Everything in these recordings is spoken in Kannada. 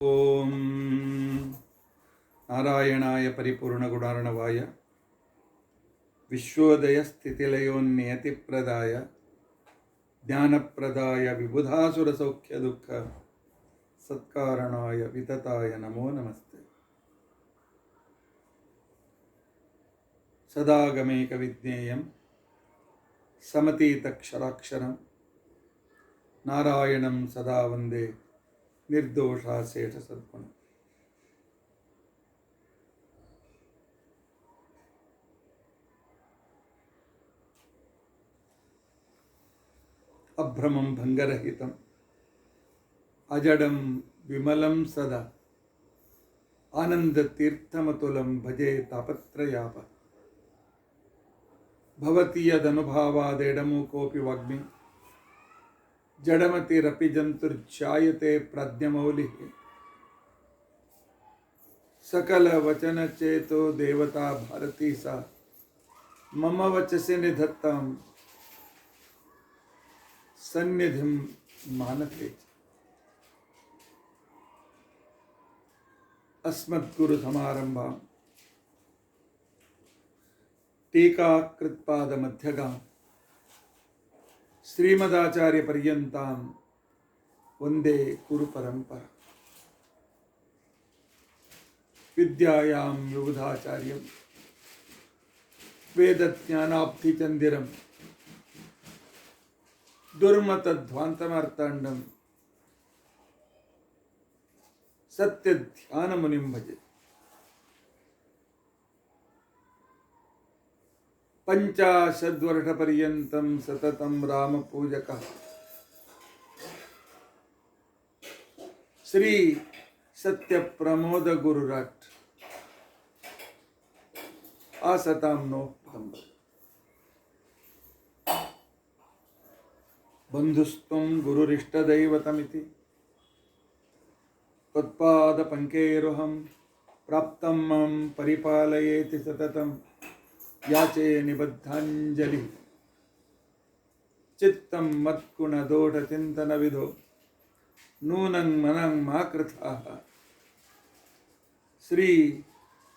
ಓಂ ನಾರಾಯಣಾಯ ಪರಿಪೂರ್ಣಗುಣಾರ್ಣವಾಯ ವಿಶ್ವೋದಯ ಸ್ಥಿತಿಲಯೋನ್ನಿಯತಿಪ್ರದಾಯ ಜ್ಞಾನಪ್ರದಾಯ ವಿಬುಧಾಸುರಸೌಖ್ಯ ದುಃಖ ಸತ್ಕಾರಣಾಯ ವಿತತಾಯ ನಮೋ ನಮಸ್ತೆ. ಸದಾಗಮೇಕವಿಜ್ಞೇಯಂ ಸಮತೀತಕ್ಷರಾಕ್ಷರಂ ನಾರಾಯಣಂ ಸದಾ ವಂದೇ ನಿರ್ದೋಷಾಶೇಷ ಸದ್ಗುಣ. ಅಭ್ರಮಂ ಭಂಗರಹಿತಂ ಅಜಡಂ ವಿಮಲಂ ಸದಾ ಆನಂದತೀರ್ಥಮತುಲಂ ಭಜೆ ತಾಪತ್ರಯಾಪ. ಭವತಿ ಯದನುಭಾವಾದೇಡಮೂಕೋಪಿ ವಾಗ್ಮಿ ಜಡಮತಿರಪಿ ಜಂತುರ್ಜಾಯತೆ ಪ್ರಜ್ಞಮೌಲಿಃ. ಸಕಲ ವಚನಚೇತೋ ದೇವತಾ ಭಾರತೀ ಸಾ ಮಮ ವಚಸಿ ನಿಧತ್ತಾಂ ಸನ್ನಿಧಿಂ ಮಾನತೆ. ಅಸ್ಮದ್ಗುರು ಸಮಾರಂಭಾಂ ಟೀಕಾಕೃತ್ಪಾದ ಮಧ್ಯಗಾಂ ಶ್ರೀಮದಾಚಾರ್ಯ ಪರ್ಯಂತಾಂ ವಂದೇ ಗುರು ಪರಂಪರ. ವಿದ್ಯಾಯಾಂ ವಿಬುಧಾಚಾರ್ಯಂ ವೇದಜ್ಞಾನಾಬ್ಧಿಚಂದಿರಂ ದುರ್ಮತಧ್ವಾಂತಮಾರ್ತಾಂಡಂ ಸತ್ಯಧ್ಯಾನಮುನಿಂ ಭಜೆ. ಪಂಚಾಶದ್ವರ್ಷಪರ್ಯಂತಂ ಸತತಂ ರಾಮಪೂಜಕಃ ಶ್ರೀ ಸತ್ಯಪ್ರಮೋದ ಗುರುರಾಟ್ ಆಸತಾಂ ನೋ ಭಂಬ. ಬಂಧುಸ್ತ್ವಂ ಗುರುರಿಷ್ಟದೈವತಮಿತಿ ತ್ವತ್ಪಾದಪಂಕೇರುಹಂ ಪ್ರಾಪ್ತಂ ಮಾಂ ಪರಿಪಾಲಯೇತಿ ಸತತಂ ಯಾಚೆ ನಿಬದ್ಧಾಂಜಲಿ. ಚಿತ್ತಂ ಮತ್ಗುಣದೋಷಚಿಂತನವಿಧೋ ನೂನಂ ಮನಂ ಮಾ ಕೃತಾಃ. ಶ್ರೀ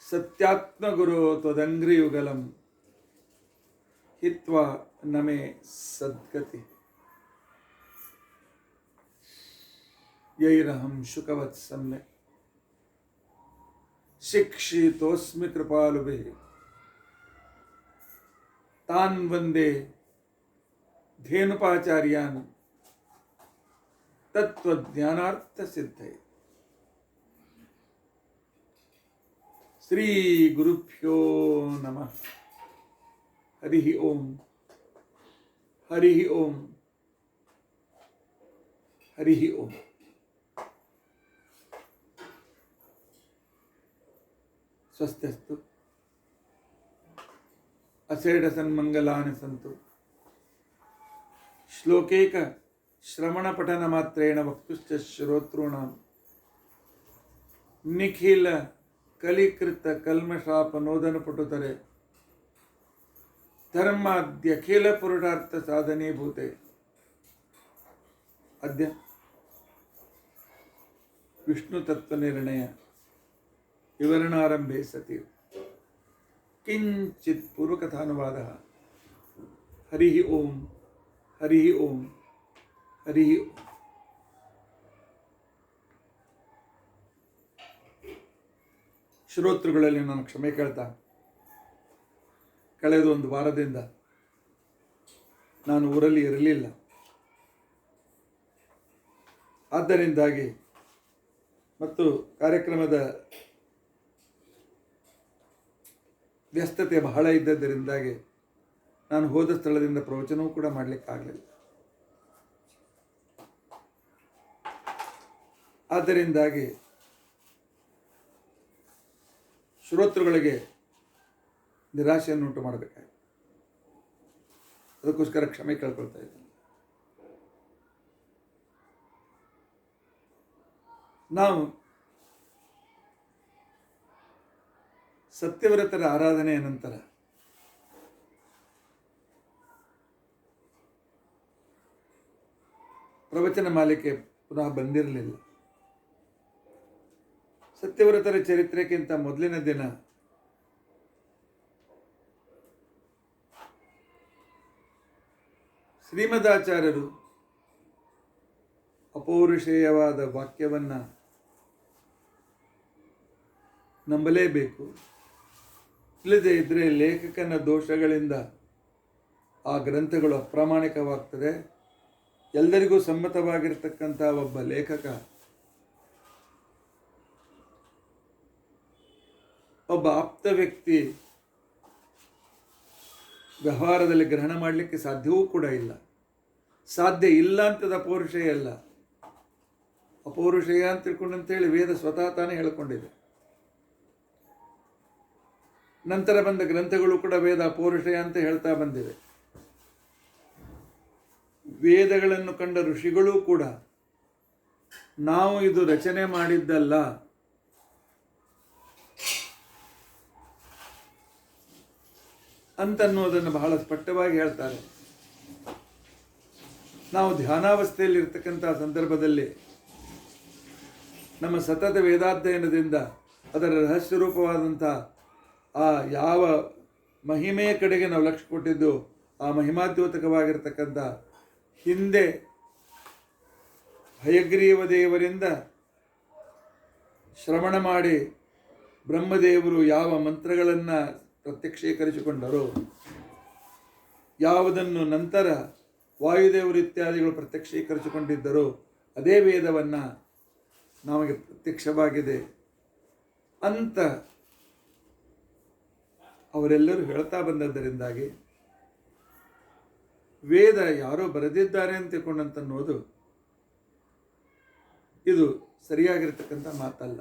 ಸತ್ಯಾತ್ಮಗುರೋ ತ್ವದಂಘ್ರಿಯುಗಲಂ ಹಿತ್ವಾ ನಮೇ ಸದ್ಗತಿ. ಯೈರಹಂ ಶುಕವತ್ ಸಮ್ಯಕ್ ಶಿಕ್ಷಿತೋಸ್ಮಿ ಕೃಪಾಲುಭಿಃ ತಾನ್ ವಂದೇ ಧೇನುಪಾಚಾರ್ಯಾನ್ ತತ್ವಜ್ಞಾನಾರ್ಥ ಸಿದ್ಧೈ. ಶ್ರೀ ಗುರುಭ್ಯೋ ನಮಃ. ಹರಿ ಓಂ ಹರಿ ಓಂ ಹರಿ ಓಂ. ಸ್ವಸ್ತಿಸ್ತು ಅಸೇಢಸನ್ಮಂಗಲಾನಿ ಸಂತು. ಶ್ಲೋಕೇಕ ಶ್ರವಣಪಠನ ಮಾತ್ರೇಣ ವಕ್ತುಶ್ಚ ಶ್ರೋತॄಣಾಂ ನಿಖಿಲ ಕಲಿಕೃತ ಕಲ್ಮಷಾಪನೋದನ ಪಟುತರೆ ಧರ್ಮಾದ್ಯಖಿಲ ಪುರುಷಾರ್ಥ ಸಾಧನೀಭೂತೆ. ಅದ್ಯ ವಿಷ್ಣು ತತ್ವ ನಿರ್ಣಯ ವಿವರಣಾರಂಭೆ ಸತಿ ಕಿಂಚಿತ್ ಪೂರ್ವಕಥಾನುವಾದ. ಹರಿ ಓಂ ಹರಿ ಓಂ ಹರಿ ಓಂ. ಶ್ರೋತೃಗಳಲ್ಲಿ ನಾನು ಕ್ಷಮೆ ಕೇಳ್ತಾ, ಕಳೆದ ಒಂದು ವಾರದಿಂದ ನಾನು ಊರಲ್ಲಿ ಇರಲಿಲ್ಲ. ಆದ್ದರಿಂದಾಗಿ ಮತ್ತು ಕಾರ್ಯಕ್ರಮದ ವ್ಯಸ್ತತೆ ಬಹಳ ಇದ್ದದ್ದರಿಂದಾಗಿ ನಾನು ಹೋದ ಸ್ಥಳದಿಂದ ಪ್ರವಚನವೂ ಕೂಡ ಮಾಡಲಿಕ್ಕಾಗಲಿಲ್ಲ. ಆದ್ದರಿಂದಾಗಿ ಶ್ರೋತೃಗಳಿಗೆ ನಿರಾಶೆಯನ್ನುಂಟು ಮಾಡಬೇಕಾಗಿದೆ. ಅದಕ್ಕೋಸ್ಕರ ಕ್ಷಮೆ ಕೇಳ್ಕೊಳ್ತಾ ಇದ್ದೇನೆ. ನಾವು ಸತ್ಯವ್ರತರ ಆರಾಧನೆಯ ನಂತರ ಪ್ರವಚನ ಮಾಲಿಕೆ ಪುನಃ ಬಂದಿರಲಿಲ್ಲ. ಸತ್ಯವ್ರತರ ಚರಿತ್ರೆಗಿಂತ ಮೊದಲಿನ ದಿನ ಶ್ರೀಮದಾಚಾರ್ಯರು ಅಪೌರುಷೇಯವಾದ ವಾಕ್ಯವನ್ನು ನಂಬಲೇಬೇಕು. ಇಲ್ಲದೇ ಇದ್ದರೆ ಲೇಖಕನ ದೋಷಗಳಿಂದ ಆ ಗ್ರಂಥಗಳು ಅಪ್ರಾಮಾಣಿಕವಾಗ್ತದೆ. ಎಲ್ಲರಿಗೂ ಸಮ್ಮತವಾಗಿರ್ತಕ್ಕಂಥ ಒಬ್ಬ ಲೇಖಕ ಒಬ್ಬ ಆಪ್ತ ವ್ಯಕ್ತಿ ವ್ಯವಹಾರದಲ್ಲಿ ಗ್ರಹಣ ಮಾಡಲಿಕ್ಕೆ ಸಾಧ್ಯವೂ ಕೂಡ ಇಲ್ಲ. ಸಾಧ್ಯ ಇಲ್ಲ ಅಂತದ ಅಪೌರುಷೇಯ ಅಲ್ಲ, ಅಪೌರುಷೇಯ ಅಂತ ತಿಳ್ಕೊಂಡಂತೇಳಿ ವೇದ ಸ್ವತಃ ತಾನೇ ಹೇಳಿಕೊಂಡಿದೆ. ನಂತರ ಬಂದ ಗ್ರಂಥಗಳು ಕೂಡ ವೇದ ಅಪೌರುಷೇಯ ಅಂತ ಹೇಳ್ತಾ ಬಂದಿವೆ. ವೇದಗಳನ್ನು ಕಂಡ ಋಷಿಗಳೂ ಕೂಡ ನಾವು ಇದು ರಚನೆ ಮಾಡಿದ್ದಲ್ಲ, ಅಂತನ್ನುವುದನ್ನು ಬಹಳ ಸ್ಪಷ್ಟವಾಗಿ ಹೇಳ್ತಾರೆ. ನಾವು ಧ್ಯಾನಾವಸ್ಥೆಯಲ್ಲಿ ಇರ್ತಕ್ಕಂಥ ಸಂದರ್ಭದಲ್ಲಿ ನಮ್ಮ ಸತತ ವೇದಾಧ್ಯಯನದಿಂದ ಅದರ ರಹಸ್ಯ ರೂಪವಾದಂಥ ಆ ಯಾವ ಮಹಿಮೆಯ ಕಡೆಗೆ ನಾವು ಲಕ್ಷ್ಯ ಕೊಟ್ಟಿದ್ದು, ಆ ಮಹಿಮಾದ್ಯೋತಕವಾಗಿರ್ತಕ್ಕಂಥ ಹಿಂದೆ ಹಯಗ್ರೀವ ದೇವರಿಂದ ಶ್ರವಣ ಮಾಡಿ ಬ್ರಹ್ಮದೇವರು ಯಾವ ಮಂತ್ರಗಳನ್ನು ಪ್ರತ್ಯಕ್ಷೀಕರಿಸಿಕೊಂಡರೋ, ಯಾವುದನ್ನು ನಂತರ ವಾಯುದೇವರು ಇತ್ಯಾದಿಗಳು ಪ್ರತ್ಯಕ್ಷೀಕರಿಸಿಕೊಂಡಿದ್ದರೋ ಅದೇ ವೇದವನ್ನು ನಮಗೆ ಪ್ರತ್ಯಕ್ಷವಾಗಿದೆ ಅಂತ ಅವರೆಲ್ಲರೂ ಹೇಳ್ತಾ ಬಂದದ್ದರಿಂದಾಗಿ ವೇದ ಯಾರೋ ಬರೆದಿದ್ದಾರೆ ಅಂತ ತಿಳ್ಕೊಂಡಂತನ್ನೋದು ಇದು ಸರಿಯಾಗಿರ್ತಕ್ಕಂಥ ಮಾತಲ್ಲ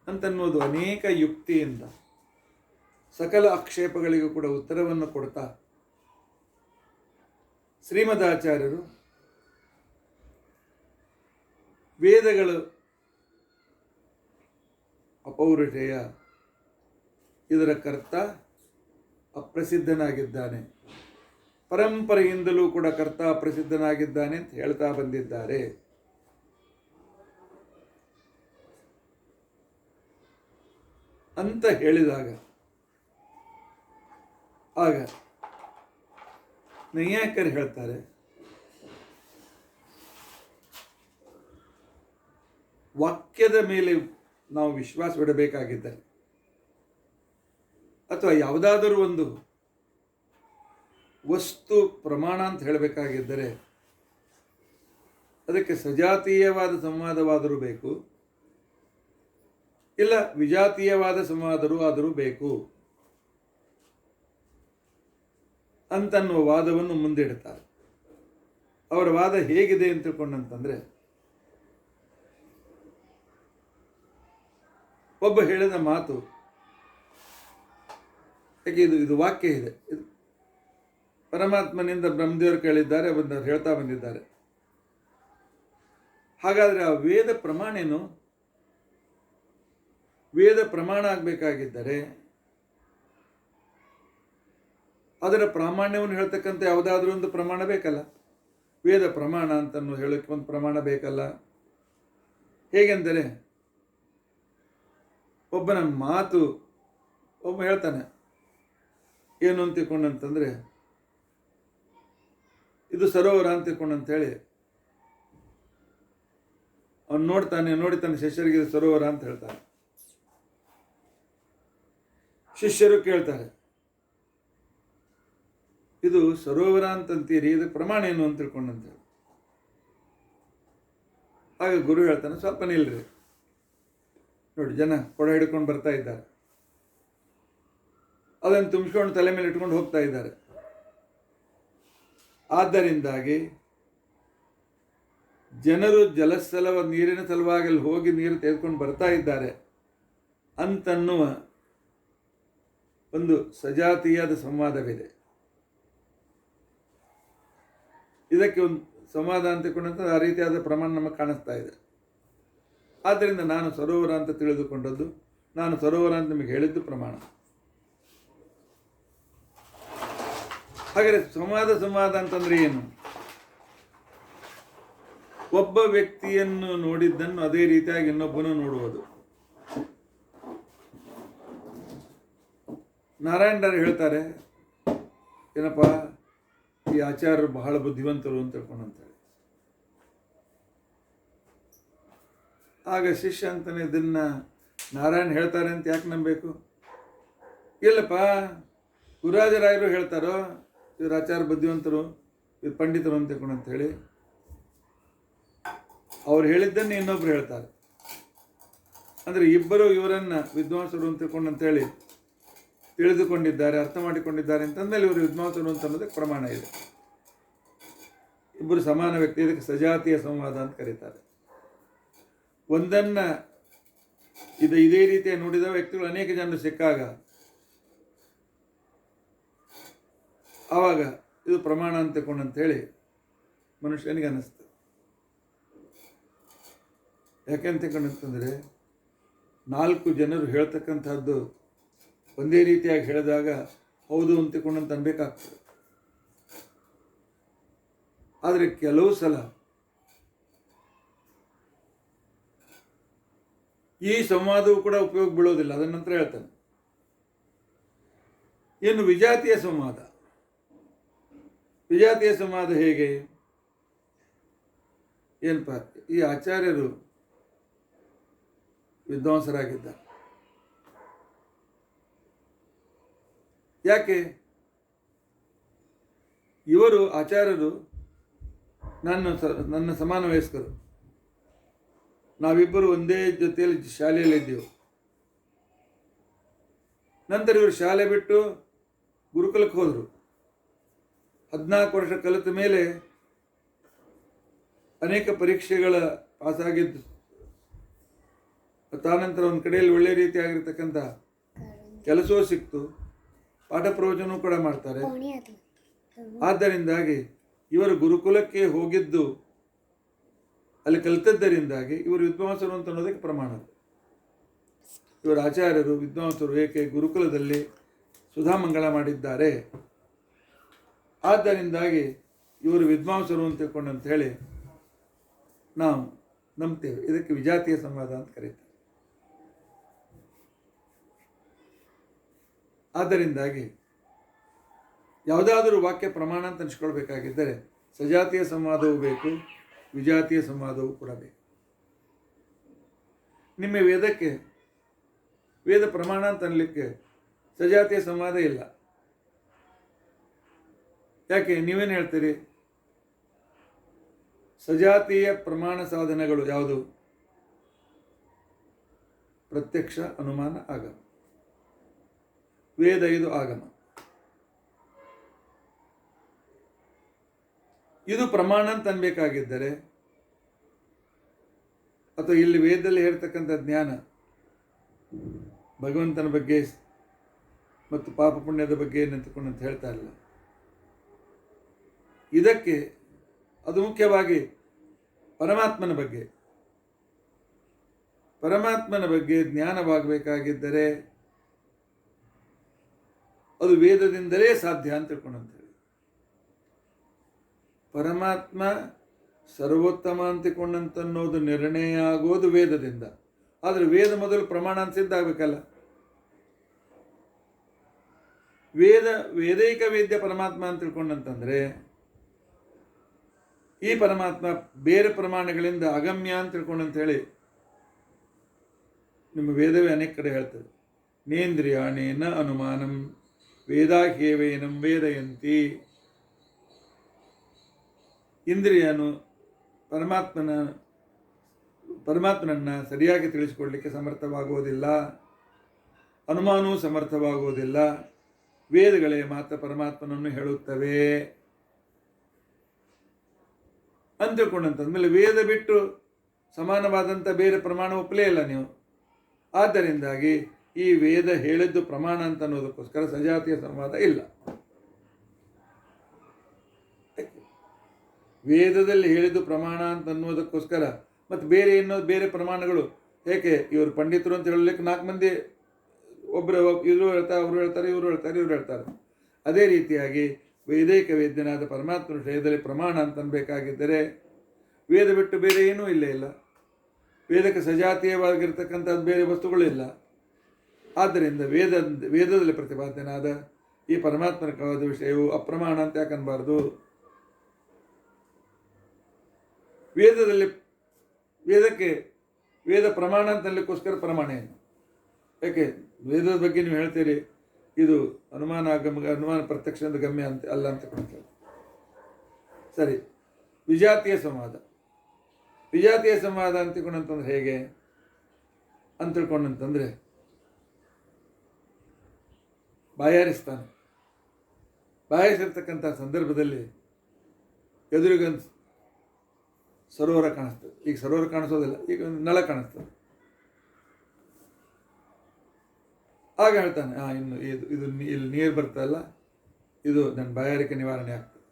ಅಂತನ್ನೋದು ಅನೇಕ ಯುಕ್ತಿಯಿಂದ ಸಕಲ ಆಕ್ಷೇಪಗಳಿಗೂ ಕೂಡ ಉತ್ತರವನ್ನು ಕೊಡ್ತಾ ಶ್ರೀಮದಾಚಾರ್ಯರು ವೇದಗಳು ಅಪೌರುಷೇಯ, ಇದರ ಕರ್ತ ಅಪ್ರಸಿದ್ಧನಾಗಿದ್ದಾನೆ, ಪರಂಪರೆಯಿಂದಲೂ ಕೂಡ ಕರ್ತ ಅಪ್ರಸಿದ್ಧನಾಗಿದ್ದಾನೆ ಅಂತ ಹೇಳ್ತಾ ಬಂದಿದ್ದಾರೆ. ಅಂತ ಹೇಳಿದಾಗ ಆಗ ನೈಯಾಯಿಕರು ಹೇಳ್ತಾರೆ, ವಾಕ್ಯದ ಮೇಲೆ ನಾವು ವಿಶ್ವಾಸವಿಡಬೇಕಾಗಿದ್ದರೆ ಅಥವಾ ಯಾವುದಾದರೂ ಒಂದು ವಸ್ತು ಪ್ರಮಾಣ ಅಂತ ಹೇಳಬೇಕಾಗಿದ್ದರೆ ಅದಕ್ಕೆ ಸಜಾತೀಯವಾದ ಸಂವಾದವಾದರೂ ಬೇಕು, ಇಲ್ಲ ವಿಜಾತೀಯವಾದ ಸಂವಾದರೂ ಆದರೂ ಬೇಕು ಅಂತನ್ನುವ ವಾದವನ್ನು ಮುಂದಿಡ್ತಾರೆ. ಅವರ ವಾದ ಹೇಗಿದೆ ಅಂತ ತಿಳ್ಕೊಂಡಂತಂದರೆ, ಒಬ್ಬ ಹೇಳಿದ ಮಾತು, ಯಾಕೆ ಇದು ವಾಕ್ಯ ಇದೆ, ಇದು ಪರಮಾತ್ಮನಿಂದ ಬ್ರಹ್ಮದೇವರು ಕೇಳಿದ್ದಾರೆ, ಬಂದವರು ಹೇಳ್ತಾ ಬಂದಿದ್ದಾರೆ. ಹಾಗಾದರೆ ಆ ವೇದ ಪ್ರಮಾಣ ಏನು? ವೇದ ಪ್ರಮಾಣ ಆಗಬೇಕಾಗಿದ್ದರೆ ಅದರ ಪ್ರಾಮಾಣ್ಯವನ್ನು ಹೇಳ್ತಕ್ಕಂಥ ಯಾವುದಾದ್ರೂ ಒಂದು ಪ್ರಮಾಣ ಬೇಕಲ್ಲ. ವೇದ ಪ್ರಮಾಣ ಅಂತನೂ ಹೇಳೋಕ್ಕೆ ಒಂದು ಪ್ರಮಾಣ ಬೇಕಲ್ಲ. ಹೇಗೆಂದರೆ ಒಬ್ಬನ ಮಾತು ಒಬ್ಬ ಹೇಳ್ತಾನೆ, ಏನು ಅಂತ ತಿಳ್ಕೊಂಡಂತಂದರೆ ಇದು ಸರೋವರ ಅಂತ ತಿಳ್ಕೊಂಡಂತೇಳಿ ಅವನು ನೋಡಿ ತನ್ನ ಶಿಷ್ಯರಿಗೆ ಇದು ಸರೋವರ ಅಂತ ಹೇಳ್ತಾನೆ. ಶಿಷ್ಯರು ಕೇಳ್ತಾರೆ, ಇದು ಸರೋವರ ಅಂತಂತೀರಿ, ಇದಕ್ಕೆ ಪ್ರಮಾಣ ಏನು ಅಂತ ತಿಳ್ಕೊಂಡಂತೇಳಿ. ಹಾಗೆ ಗುರು ಹೇಳ್ತಾನೆ, ಸ್ವಲ್ಪ ನಿಲ್ರಿ, ನೋಡಿ ಜನ ಕೊಡ ಹಿಡ್ಕೊಂಡು ಬರ್ತಾ ಇದ್ದಾರೆ, ಅದನ್ನು ತುಂಬಿಸ್ಕೊಂಡು ತಲೆ ಮೇಲೆ ಇಟ್ಕೊಂಡು ಹೋಗ್ತಾ ಇದ್ದಾರೆ. ಆದ್ದರಿಂದಾಗಿ ಜನರು ಜಲಸ್ಥಳ ನೀರಿನ ಸಲುವಾಗಿ ಅಲ್ಲಿ ಹೋಗಿ ನೀರು ತೆಗೆದುಕೊಂಡು ಬರ್ತಾ ಇದ್ದಾರೆ ಅಂತನ್ನುವ ಒಂದು ಸಜಾತೀಯದ ಸಂವಾದವಿದೆ. ಇದಕ್ಕೆ ಒಂದು ಸಂವಾದ ಅಂತ ತಿಳ್ಕೊಂಡಂತ ಆ ರೀತಿಯಾದ ಪ್ರಮಾಣ ನಮಗೆ ಕಾಣಿಸ್ತಾ ಇದೆ. ಆದ್ದರಿಂದ ನಾನು ಸರೋವರ ಅಂತ ತಿಳಿದುಕೊಂಡದ್ದು, ನಾನು ಸರೋವರ ಅಂತ ನಿಮಗೆ ಹೇಳಿದ್ದು ಪ್ರಮಾಣ. ಹಾಗಾದರೆ ಸಂವಾದ ಅಂತಂದ್ರೆ ಏನು? ಒಬ್ಬ ವ್ಯಕ್ತಿಯನ್ನು ನೋಡಿದ್ದನ್ನು ಅದೇ ರೀತಿಯಾಗಿ ಇನ್ನೊಬ್ಬನು ನೋಡುವುದು. ನಾರಾಯಣರು ಹೇಳ್ತಾರೆ, ಏನಪ್ಪ ಈ ಆಚಾರ್ಯರು ಬಹಳ ಬುದ್ಧಿವಂತರು ಅಂತ ತಿಳ್ಕೊಂಡಂತೇಳಿ. ಆಗ ಶಿಷ್ಯ ಅಂತಾನೆ ಇದನ್ನ ನಾರಾಯಣ ಹೇಳ್ತಾರೆ ಅಂತ ಯಾಕೆ ನಂಬಬೇಕು? ಇಲ್ಲಪ್ಪ, ಗುರುರಾಜರಾಯರು ಹೇಳ್ತಾರೋ ಇವರು ಆಚಾರ್ಯ ಬುದ್ಧಿವಂತರು, ಇವ್ರು ಪಂಡಿತರು ಅಂತ ತಿಳ್ಕೊಂಡು ಹೇಳಿ ಅವ್ರು ಹೇಳಿದ್ದನ್ನು ಇನ್ನೊಬ್ರು ಹೇಳ್ತಾರೆ. ಅಂದರೆ ಇಬ್ಬರು ಇವರನ್ನು ವಿದ್ವಾಂಸರು ಅಂತ ತಿಳ್ಕೊಂಡು ಅಂತೇಳಿ ತಿಳಿದುಕೊಂಡಿದ್ದಾರೆ, ಅರ್ಥ ಮಾಡಿಕೊಂಡಿದ್ದಾರೆ ಅಂತಂದಮೇಲೆ ಇವರು ವಿದ್ವಾಂಸರು ಅಂತ ಅನ್ನೋದಕ್ಕೆ ಪ್ರಮಾಣ ಇದೆ. ಇಬ್ಬರು ಸಮಾನ ವ್ಯಕ್ತಿ, ಇದಕ್ಕೆ ಸಜಾತಿಯ ಸಂವಾದ ಅಂತ ಕರೀತಾರೆ. ಒಂದನ್ನು ಇದೇ ರೀತಿಯ ನುಡಿದ ವ್ಯಕ್ತಿಗಳು ಅನೇಕ ಜನರು ಸಿಕ್ಕಾಗ ಆವಾಗ ಇದು ಪ್ರಮಾಣ ಅಂತ ತಿಳ್ಕೊಂಡಂತೇಳಿ ಮನುಷ್ಯನಿಗೆ ಅನ್ನಿಸ್ತದೆ. ಯಾಕೆಂತ ತಿಳ್ಕೊಂಡಂತಂದರೆ 4 ಜನರು ಹೇಳ್ತಕ್ಕಂಥದ್ದು ಒಂದೇ ರೀತಿಯಾಗಿ ಹೇಳಿದಾಗ ಹೌದು ಅಂತ ತಿಳ್ಕೊಂಡಂತ ಅನ್ಬೇಕಾಗ್ತದೆ. ಆದರೆ ಕೆಲವು ಸಲ ಈ ಸಂವಾದವು ಕೂಡ ಉಪಯೋಗ ಬೀಳೋದಿಲ್ಲ. ಅದನ್ನ ನಂತರ ಹೇಳ್ತಾನೆ. ಇನ್ನು ವಿಜಾತಿಯ ಸಂವಾದ. ವಿಜಾತಿಯ ಸಂವಾದ ಹೇಗೆ? ಏನಪ್ಪ, ಈ ಆಚಾರ್ಯರು ವಿದ್ವಾಂಸರಾಗಿದ್ದಾರೆ. ಯಾಕೆ? ಇವರು ಆಚಾರ್ಯರು ನನ್ನ ಸಮಾನ ವಯಸ್ಕರು, ನಾವಿಬ್ಬರು ಒಂದೇ ಜೊತೆಯಲ್ಲಿ ಶಾಲೆಯಲ್ಲಿದ್ದೆವು. ನಂತರ ಇವರು ಶಾಲೆ ಬಿಟ್ಟು ಗುರುಕುಲಕ್ಕೆ ಹೋದರು. 14 ವರ್ಷ ಕಲಿತ ಮೇಲೆ ಅನೇಕ ಪರೀಕ್ಷೆಗಳ ಪಾಸಾಗಿದ್ದು, ತಾನಂತರ ಒಂದು ಕಡೆಯಲ್ಲಿ ಒಳ್ಳೆ ರೀತಿಯಾಗಿರ್ತಕ್ಕಂಥ ಕೆಲಸವೂ ಸಿಕ್ತು, ಪಾಠ ಪ್ರವಚನವೂ ಕೂಡ ಮಾಡ್ತಾರೆ. ಆದ್ದರಿಂದಾಗಿ ಇವರು ಗುರುಕುಲಕ್ಕೆ ಹೋಗಿದ್ದು, ಅಲ್ಲಿ ಕಲಿತದ್ದರಿಂದಾಗಿ ಇವರು ವಿದ್ವಾಂಸರು ಅಂತ ಅನ್ನೋದಕ್ಕೆ ಪ್ರಮಾಣ. ಇವರು ಆಚಾರ್ಯರು ವಿದ್ವಾಂಸರು ಏಕೆ? ಗುರುಕುಲದಲ್ಲಿ ಸುಧಾಮಂಗಳ ಮಾಡಿದ್ದಾರೆ. ಆದ್ದರಿಂದಾಗಿ ಇವರು ವಿದ್ವಾಂಸರು ಅಂತ ತಿಳ್ಕೊಂಡಂತ ಹೇಳಿ ನಾವು ನಂಬ್ತೇವೆ. ಇದಕ್ಕೆ ವಿಜಾತಿಯ ಸಂವಾದ ಅಂತ ಕರೀತಾರೆ. ಆದ್ದರಿಂದಾಗಿ ಯಾವುದಾದರೂ ವಾಕ್ಯ ಪ್ರಮಾಣ ಅಂತ ಅನಿಸ್ಕೊಳ್ಬೇಕಾಗಿದ್ದರೆ ಸಜಾತಿಯ ಸಂವಾದವೂ ಬೇಕು, ವಿಜಾತಿಯ ಸಂವಾದವೂ ಕೂಡ ಬೇಕು. ನಿಮ್ಮ ವೇದಕ್ಕೆ ವೇದ ಪ್ರಮಾಣ ಅಂತ ಅನ್ನಲಿಕ್ಕೆ ಸಜಾತಿಯ ಸಂವಾದ ಇಲ್ಲ. ಯಾಕೆ? ನೀವೇನು ಹೇಳ್ತೀರಿ? ಸಜಾತಿಯ ಪ್ರಮಾಣ ಸಾಧನಗಳು ಯಾವುದು? ಪ್ರತ್ಯಕ್ಷ, ಅನುಮಾನ, ಆಗಮ. ವೇದ ಇದು ಆಗಮ. ಇದು ಪ್ರಮಾಣ ಅಂತ ಅನ್ಬೇಕಾಗಿದ್ದರೆ, ಅಥವಾ ಇಲ್ಲಿ ವೇದದಲ್ಲಿ ಹೇಳ್ತಕ್ಕಂಥ ಜ್ಞಾನ ಭಗವಂತನ ಬಗ್ಗೆ ಮತ್ತು ಪಾಪ ಪುಣ್ಯದ ಬಗ್ಗೆ ನಿಂತುಕೊಂಡು ಹೇಳ್ತಾ ಇಲ್ಲ. ಇದಕ್ಕೆ ಅದು ಮುಖ್ಯವಾಗಿ ಪರಮಾತ್ಮನ ಬಗ್ಗೆ ಜ್ಞಾನವಾಗಬೇಕಾಗಿದ್ದರೆ ಅದು ವೇದದಿಂದಲೇ ಸಾಧ್ಯ ಅಂತ ತಿಳ್ಕೊಂಡಂತ ಹೇಳಿ. ಪರಮಾತ್ಮ ಸರ್ವೋತ್ತಮ ಅಂತಿಕೊಂಡಂತನ್ನೋದು ನಿರ್ಣಯ ಆಗೋದು ವೇದದಿಂದ. ಆದರೆ ವೇದ ಮೊದಲು ಪ್ರಮಾಣ ಅಂತ ಸಿದ್ಧ ಆಗಬೇಕಲ್ಲ. ವೇದೈಕ ವೇದ್ಯ ಪರಮಾತ್ಮ ಅಂತ ತಿಳ್ಕೊಂಡಂತಂದ್ರೆ ಈ ಪರಮಾತ್ಮ ಬೇರೆ ಪ್ರಮಾಣಗಳಿಂದ ಅಗಮ್ಯ ಅಂತ ತಿಳ್ಕೊಂಡಂತ ಹೇಳಿ ನಿಮ್ಮ ವೇದವೇ ಅನೇಕ ಕಡೆ ಹೇಳ್ತದೆ. ನೇಂದ್ರಿಯಾಣೇನ ಅನುಮಾನಂ ವೇದಾಹ್ಯೇವೇನಂ ವೇದಯಂತಿ. ಇಂದ್ರಿಯನು ಪರಮಾತ್ಮನನ್ನು ಸರಿಯಾಗಿ ತಿಳಿಸಿಕೊಡಲಿಕ್ಕೆ ಸಮರ್ಥವಾಗುವುದಿಲ್ಲ, ಅನುಮಾನವೂ ಸಮರ್ಥವಾಗುವುದಿಲ್ಲ. ವೇದಗಳೇ ಮಾತ್ರ ಪರಮಾತ್ಮನನ್ನು ಹೇಳುತ್ತವೆ ಅಂತ ತಿಳ್ಕೊಂಡಂತಂದಮೇಲೆ ವೇದ ಬಿಟ್ಟು ಸಮಾನವಾದಂಥ ಬೇರೆ ಪ್ರಮಾಣ ಒಪ್ಪಲೇ ಇಲ್ಲ ನೀವು. ಆದ್ದರಿಂದಾಗಿ ಈ ವೇದ ಹೇಳಿದ್ದು ಪ್ರಮಾಣ ಅಂತ ಅನ್ನೋದಕ್ಕೋಸ್ಕರ ಸಜಾತಿಯ ಸಂವಾದ ಇಲ್ಲ. ವೇದದಲ್ಲಿ ಹೇಳಿದ್ದು ಪ್ರಮಾಣ ಅಂತ ಅನ್ನೋದಕ್ಕೋಸ್ಕರ ಮತ್ತು ಬೇರೆ ಪ್ರಮಾಣಗಳು ಏಕೆ? ಇವರು ಪಂಡಿತರು ಅಂತ ಹೇಳಲಿಕ್ಕೆ 4 ಮಂದಿ ಒಬ್ಬರು ಇವರು ಹೇಳ್ತಾರೆ, ಅವರು ಹೇಳ್ತಾರೆ, ಇವರು ಹೇಳ್ತಾರೆ. ಅದೇ ರೀತಿಯಾಗಿ ವೈದಿಕ ವೇದ್ಯನಾದ ಪರಮಾತ್ಮನ ವಿಷಯದಲ್ಲಿ ಪ್ರಮಾಣ ಅಂತ ಅನ್ಬೇಕಾಗಿದ್ದರೆ ವೇದ ಬಿಟ್ಟು ಬೇರೆ ಏನೂ ಇಲ್ಲೇ ಇಲ್ಲ. ವೇದಕ್ಕೆ ಸಜಾತೀಯವಾಗಿರ್ತಕ್ಕಂಥದ್ದು ಬೇರೆ ವಸ್ತುಗಳಿಲ್ಲ. ಆದ್ದರಿಂದ ವೇದದಲ್ಲಿ ಪ್ರತಿಪಾದನೆಯಾದ ಈ ಪರಮಾತ್ಮಕವಾದ ವಿಷಯವು ಅಪ್ರಮಾಣ ಅಂತ ಯಾಕೆ ಅನ್ಬಾರ್ದು? ವೇದಕ್ಕೆ ವೇದ ಪ್ರಮಾಣ ಅಂತಲಿಕ್ಕೋಸ್ಕರ ಪ್ರಮಾಣ ಏನು? ಯಾಕೆ ವೇದದ ಬಗ್ಗೆ ನೀವು ಹೇಳ್ತೀರಿ ಇದು ಅನುಮಾನ ಪ್ರತ್ಯಕ್ಷದ ಗಮ್ಯ ಅಂತ ಅಲ್ಲ ಅಂತ ಕೊಡ್ತಾರೆ. ಸರಿ, ವಿಜಾತೀಯ ಸಂವಾದ ಅಂತ ತಿಳ್ಕೊಂಡಂತಂದ್ರೆ ಹೇಗೆ ಅಂತ ತಿಳ್ಕೊಂಡಂತಂದ್ರೆ ಬಾಯಾರಿಸಿರ್ತಕ್ಕಂಥ ಸಂದರ್ಭದಲ್ಲಿ ಎದುರಿಗೊಂದು ಸರೋವರ ಕಾಣಿಸ್ತದೆ. ಈಗ ಸರೋವರ ಕಾಣಿಸೋದಿಲ್ಲ, ಈಗ ಒಂದು ನಳ ಕಾಣಿಸ್ತದೆ. ಆಗ ಹೇಳ್ತಾನೆ, ಇನ್ನು ಇದು ಇಲ್ಲಿ ನೀರು ಬರ್ತಲ್ಲ, ಇದು ನನ್ನ ಬಾಯಾರಿಕೆ ನಿವಾರಣೆ ಆಗ್ತದೆ.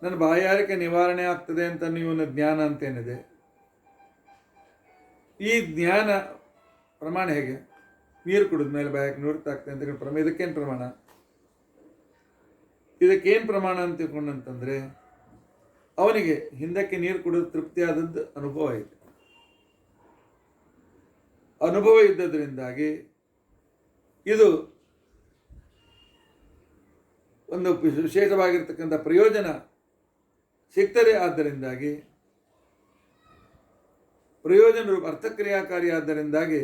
ನನ್ನ ಬಾಯಾರಿಕೆ ನಿವಾರಣೆ ಆಗ್ತದೆ ಅಂತ ನೀವು ಜ್ಞಾನ ಅಂತೇನಿದೆ, ಈ ಜ್ಞಾನ ಪ್ರಮಾಣ ಹೇಗೆ? ನೀರು ಕುಡಿದ ಮೇಲೆ ಬಾಯಾರಿಕೆ ನಿವೃತ್ತ ಆಗ್ತದೆ ಅಂತ ಇದಕ್ಕೇನು ಪ್ರಮಾಣ? ಇದಕ್ಕೇನು ಪ್ರಮಾಣ ಅಂತ ತಿಳ್ಕೊಂಡಂತಂದರೆ ಅವನಿಗೆ ಹಿಂದಕ್ಕೆ ನೀರು ಕುಡಿದು ತೃಪ್ತಿಯಾದದ್ದು ಅನುಭವ ಇದ್ದದ್ರಿಂದಾಗಿ ಇದು ಒಂದು ವಿಶೇಷವಾಗಿರ್ತಕ್ಕಂಥ ಪ್ರಯೋಜನ ಸಿಗ್ತದೆ. ಆದ್ದರಿಂದಾಗಿ ಪ್ರಯೋಜನ ರೂಪ ಅರ್ಥಕ್ರಿಯಾಕಾರಿ ಆದ್ದರಿಂದಾಗಿ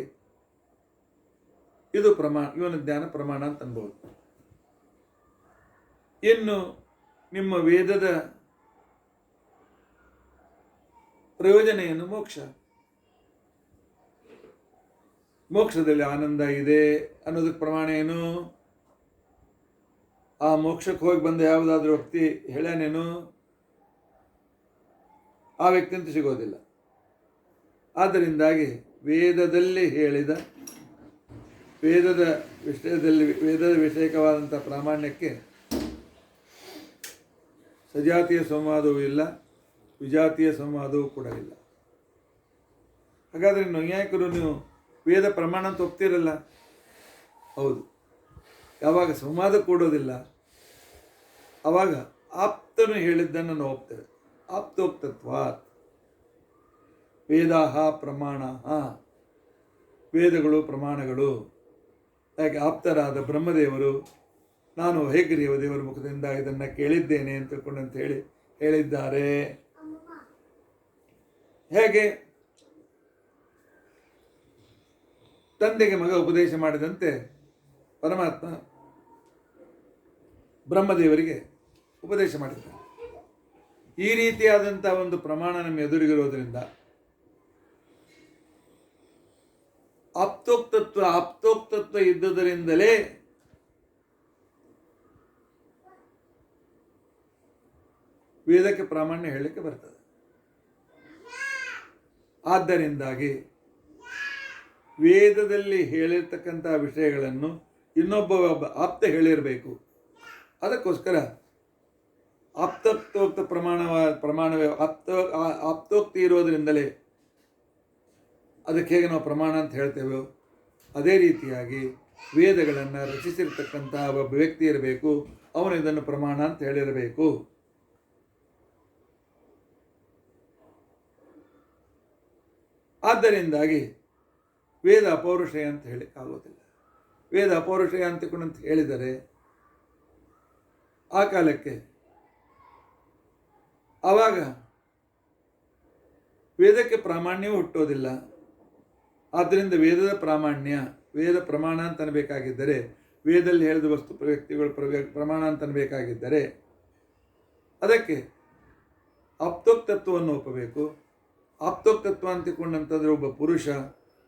ಇದು ಇವನ ಜ್ಞಾನ ಪ್ರಮಾಣ ಅಂತ ಅನ್ಬೋದು. ಇನ್ನು ನಿಮ್ಮ ವೇದದ ಪ್ರಯೋಜನ ಏನು? ಮೋಕ್ಷದಲ್ಲಿ ಆನಂದ ಇದೆ ಅನ್ನೋದಕ್ಕೆ ಪ್ರಮಾಣ ಏನು? ಆ ಮೋಕ್ಷಕ್ಕೆ ಹೋಗಿ ಬಂದ ಯಾವುದಾದ್ರೂ ವ್ಯಕ್ತಿ ಹೇಳ್ಯಾನೇನು? ಆ ವ್ಯಕ್ತಿ ಅಂತೂ ಸಿಗೋದಿಲ್ಲ. ಆದ್ದರಿಂದಾಗಿ ವೇದದ ವಿಷಯಕವಾದಂಥ ಪ್ರಾಮಾಣ್ಯಕ್ಕೆ ಸಜಾತೀಯ ಸಂವಾದವೂ ಇಲ್ಲ, ವಿಜಾತೀಯ ಸಂವಾದವೂ ಕೂಡ ಇಲ್ಲ. ಹಾಗಾದರೆ ನೈಯಾಯಿಕರು ನೀವು ವೇದ ಪ್ರಮಾಣ ಅಂತ ಒಪ್ತಿರಲ್ಲ? ಹೌದು. ಯಾವಾಗ ಸಂವಾದ ಕೂಡೋದಿಲ್ಲ ಆವಾಗ ಆಪ್ತನು ಹೇಳಿದ್ದನ್ನು ನಾವು ಒಪ್ತೇವೆ. ಆಪ್ತೋಕ್ತತ್ವಾತ್ ವೇದಾಹ ಪ್ರಮಾಣ, ವೇದಗಳು ಪ್ರಮಾಣಗಳು. ಯಾಕೆ ಆಪ್ತರಾದ ಬ್ರಹ್ಮದೇವರು ನಾನು ಹೇಗ್ರಿಯವ ದೇವರ ಮುಖದಿಂದ ಇದನ್ನು ಕೇಳಿದ್ದೇನೆ ಅಂತ ತಿಳ್ಕೊಂಡಂತ ಹೇಳಿದ್ದಾರೆ. ಹೇಗೆ ತಂದೆಗೆ ಮಗ ಉಪದೇಶ ಮಾಡಿದಂತೆ ಪರಮಾತ್ಮ ಬ್ರಹ್ಮದೇವರಿಗೆ ಉಪದೇಶ ಮಾಡಿದ್ದಾನೆ. ಈ ರೀತಿಯಾದಂಥ ಒಂದು ಪ್ರಮಾಣ ನಮ್ಮ ಎದುರಿಗಿರೋದ್ರಿಂದ ಆಪ್ತೋಕ್ತತ್ವ ಇದ್ದುದರಿಂದಲೇ ವೇದಕ್ಕೆ ಪ್ರಾಮಾಣ್ಯ ಹೇಳಲಿಕ್ಕೆ ಬರ್ತದೆ. ಆದ್ದರಿಂದಾಗಿ ವೇದದಲ್ಲಿ ಹೇಳಿರ್ತಕ್ಕಂಥ ವಿಷಯಗಳನ್ನು ಒಬ್ಬ ಆಪ್ತ ಹೇಳಿರಬೇಕು. ಅದಕ್ಕೋಸ್ಕರ ಆಪ್ತೋಕ್ತ ಪ್ರಮಾಣವೇ ಆಪ್ತೋಕ್ತಿ ಇರೋದರಿಂದಲೇ ಅದಕ್ಕೆ ಹೇಗೆ ನಾವು ಪ್ರಮಾಣ ಅಂತ ಹೇಳ್ತೇವೆ, ಅದೇ ರೀತಿಯಾಗಿ ವೇದಗಳನ್ನು ರಚಿಸಿರ್ತಕ್ಕಂಥ ಒಬ್ಬ ವ್ಯಕ್ತಿ ಇರಬೇಕು, ಅವನು ಇದನ್ನು ಪ್ರಮಾಣ ಅಂತ ಹೇಳಿರಬೇಕು. ಆದ್ದರಿಂದಾಗಿ ವೇದ ಅಪೌರುಷಯ ಅಂತ ಹೇಳಲಿಕ್ಕಾಗೋದಿಲ್ಲ. ವೇದ ಅಪೌರುಷಯ ಅಂತ ಹೇಳಿದರೆ ಆ ಕಾಲಕ್ಕೆ ಆವಾಗ ವೇದಕ್ಕೆ ಪ್ರಾಮಾಣ್ಯವೂ ಹುಟ್ಟೋದಿಲ್ಲ. ಆದ್ದರಿಂದ ವೇದ ಪ್ರಮಾಣ ಅಂತ ಅನ್ನಬೇಕಾಗಿದ್ದರೆ, ವೇದದಲ್ಲಿ ಹೇಳಿದ ವಸ್ತು ವ್ಯಕ್ತಿಗಳು ಪ್ರಮಾಣ ಅಂತ ಅನ್ನಬೇಕಾಗಿದ್ದರೆ ಅದಕ್ಕೆ ಆಪ್ತೋಕ್ತತ್ವವನ್ನು ಒಪ್ಪಬೇಕು. ಆಪ್ತೋಕ್ತತ್ವ ಅಂತಿಕೊಂಡಂತಂದರೆ ಒಬ್ಬ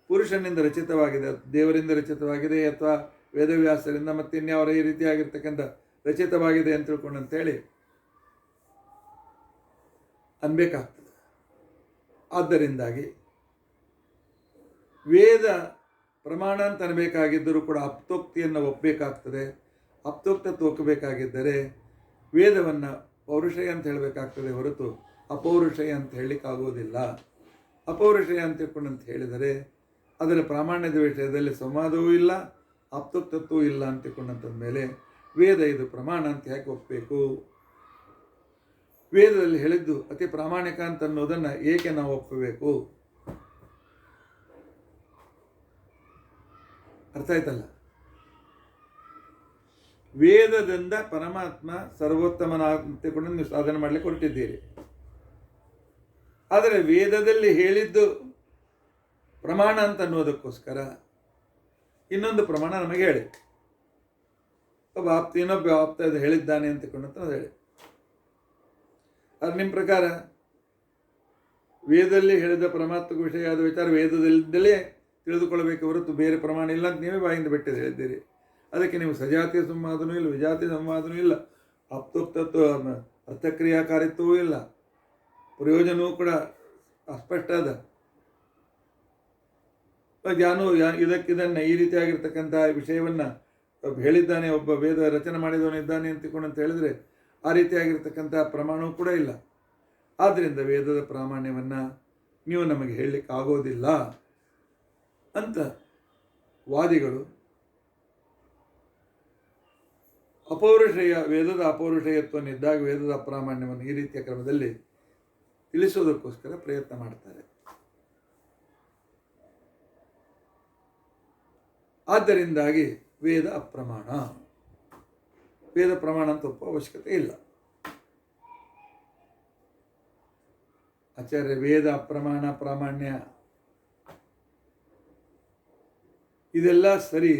ಪುರುಷನಿಂದ ರಚಿತವಾಗಿದೆ, ದೇವರಿಂದ ರಚಿತವಾಗಿದೆ, ಅಥವಾ ವೇದವ್ಯಾಸರಿಂದ ಮತ್ತೆ ಇನ್ಯಾವರ ಈ ರೀತಿಯಾಗಿರ್ತಕ್ಕಂಥ ರಚಿತವಾಗಿದೆ ಅಂತ ತಿಳ್ಕೊಂಡಂತೇಳಿ ಅನ್ಬೇಕಾಗ್ತದೆ. ಆದ್ದರಿಂದಾಗಿ ವೇದ ಪ್ರಮಾಣ ಅಂತ ಅನ್ನಬೇಕಾಗಿದ್ದರೂ ಕೂಡ ಆಪ್ತೋಕ್ತಿಯನ್ನು ಒಪ್ಪಬೇಕಾಗ್ತದೆ. ಆಪ್ತೋಕ್ತತ್ವ ಒಪ್ಪಬೇಕಾಗಿದ್ದರೆ ವೇದವನ್ನು ಪೌರುಷಯ ಅಂತ ಹೇಳಬೇಕಾಗ್ತದೆ ಹೊರತು ಅಪೌರುಷಯ ಅಂತ ಹೇಳಲಿಕ್ಕಾಗೋದಿಲ್ಲ. ಅಪೌರುಷಯ ಅಂತ ತಿಳ್ಕೊಂಡಂತ ಹೇಳಿದರೆ ಅದರ ಪ್ರಾಮಾಣ್ಯದ ವಿಷಯದಲ್ಲಿ ಸಂವಾದವೂ ಇಲ್ಲ, ಆಪ್ತೋಕ್ತತ್ವವೂ ಇಲ್ಲ ಅಂತ ತಿಳ್ಕೊಂಡಂತಂದ ಮೇಲೆ ವೇದ ಇದು ಪ್ರಮಾಣ ಅಂತ ಯಾಕೆ ಒಪ್ಪಬೇಕು? ವೇದದಲ್ಲಿ ಹೇಳಿದ್ದು ಅತಿ ಪ್ರಾಮಾಣಿಕ ಅಂತ ಅನ್ನೋದನ್ನು ಏಕೆ ನಾವು ಒಪ್ಪಬೇಕು? ಅರ್ಥ ಆಯ್ತಲ್ಲ? ವೇದದಿಂದ ಪರಮಾತ್ಮ ಸರ್ವೋತ್ತಮನಾಗಿಕೊಂಡು ನೀವು ಸಾಧನೆ ಮಾಡಲಿಕ್ಕೆ ಹೊರಟಿದ್ದೀರಿ. ಆದರೆ ವೇದದಲ್ಲಿ ಹೇಳಿದ್ದು ಪ್ರಮಾಣ ಅಂತ ಅನ್ನೋದಕ್ಕೋಸ್ಕರ ಇನ್ನೊಂದು ಪ್ರಮಾಣ ನಮಗೆ ಹೇಳಿ, ಒಬ್ಬ ಇನ್ನೊಬ್ಬ ಆಪ್ತ ಇದು ಹೇಳಿದ್ದಾನೆ ಅಂತಕೊಂಡು ಹೇಳಿ. ಅದು ನಿಮ್ಮ ಪ್ರಕಾರ ವೇದದಲ್ಲಿ ಹೇಳಿದ ಪರಮಾತ್ಮ ವಿಷಯವಾದ ವಿಚಾರ ವೇದದಲ್ಲೇ ತಿಳಿದುಕೊಳ್ಳಬೇಕು ಹೊರತು ಬೇರೆ ಪ್ರಮಾಣ ಇಲ್ಲ ಅಂತ ನೀವೇ ಬಾಯಿಂದ ಬಿಟ್ಟಿದ್ದು ಹೇಳಿದ್ದೀರಿ. ಅದಕ್ಕೆ ನೀವು ಸಜಾತಿಯ ಸಂವಾದನೂ ಇಲ್ಲ, ವಿಜಾತಿ ಸಂವಾದನೂ ಇಲ್ಲ, ಆಪ್ತೋಕ್ತತ್ವ ಅರ್ಥಕ್ರಿಯಾಕಾರಿತ್ವವೂ ಇಲ್ಲ, ಪ್ರಯೋಜನವೂ ಕೂಡ ಅಸ್ಪಷ್ಟ ಅದ. ಇದನ್ನು ಈ ರೀತಿಯಾಗಿರ್ತಕ್ಕಂಥ ವಿಷಯವನ್ನು ಹೇಳಿದ್ದಾನೆ, ಒಬ್ಬ ವೇದ ರಚನೆ ಮಾಡಿದವನಿದ್ದಾನೆ ಅಂತ ಹೇಳಿದರೆ ಆ ರೀತಿಯಾಗಿರ್ತಕ್ಕಂಥ ಪ್ರಮಾಣವೂ ಕೂಡ ಇಲ್ಲ. ಆದ್ದರಿಂದ ವೇದದ ಪ್ರಾಮಾಣ್ಯವನ್ನು ನೀವು ನಮಗೆ ಹೇಳಲಿಕ್ಕೆ ಆಗೋದಿಲ್ಲ ಅಂತ ವಾದಿಗಳು ವೇದದ ಅಪೌರುಷೇಯತ್ವನಿದ್ದಾಗ ವೇದದ ಅಪ್ರಾಮಾಣ್ಯವನ್ನು ಈ ರೀತಿಯ ಕ್ರಮದಲ್ಲಿ ತಿಳಿಸೋದಕ್ಕೋಸ್ಕರ ಪ್ರಯತ್ನ ಮಾಡ್ತಾರೆ. ಆದ್ದರಿಂದಾಗಿ ವೇದ ಅಪ್ರಮಾಣ, ವೇದ ಪ್ರಮಾಣ ಅಂತ ಒಪ್ಪುವ ಅವಶ್ಯಕತೆ ಇಲ್ಲ. ಆಚಾರ್ಯ ವೇದ ಅಪ್ರಮಾಣ ಪ್ರಾಮಾಣ್ಯ ಇದೆಲ್ಲ ಸರಿ,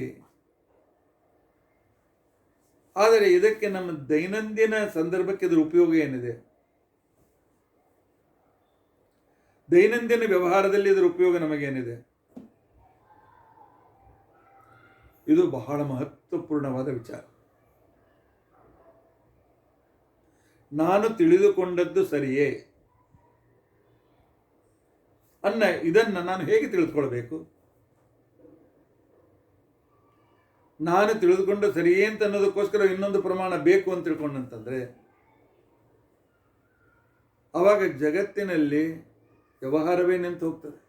ಆದರೆ ಇದಕ್ಕೆ ನಮ್ಮ ದೈನಂದಿನ ಸಂದರ್ಭಕ್ಕೆ ಇದರ ಉಪಯೋಗ ಏನಿದೆ? ದೈನಂದಿನ ವ್ಯವಹಾರದಲ್ಲಿ ಇದರ ಉಪಯೋಗ ನಮಗೇನಿದೆ? ಇದು ಬಹಳ ಮಹತ್ವಪೂರ್ಣವಾದ ವಿಚಾರ. ನಾನು ತಿಳಿದುಕೊಂಡದ್ದು ಸರಿಯೇ ಇದನ್ನು ನಾನು ಹೇಗೆ ತಿಳಿದುಕೊಳ್ಬೇಕು? ನಾನು ತಿಳಿದುಕೊಂಡು ಸರಿಯೇ ಅಂತ ಅನ್ನೋದಕ್ಕೋಸ್ಕರ ಇನ್ನೊಂದು ಪ್ರಮಾಣ ಬೇಕು ಅಂತ ತಿಳ್ಕೊಂಡಂತಂದರೆ ಆವಾಗ ಜಗತ್ತಿನಲ್ಲಿ ವ್ಯವಹಾರವೇ ನಿಂತು ಹೋಗ್ತದೆ.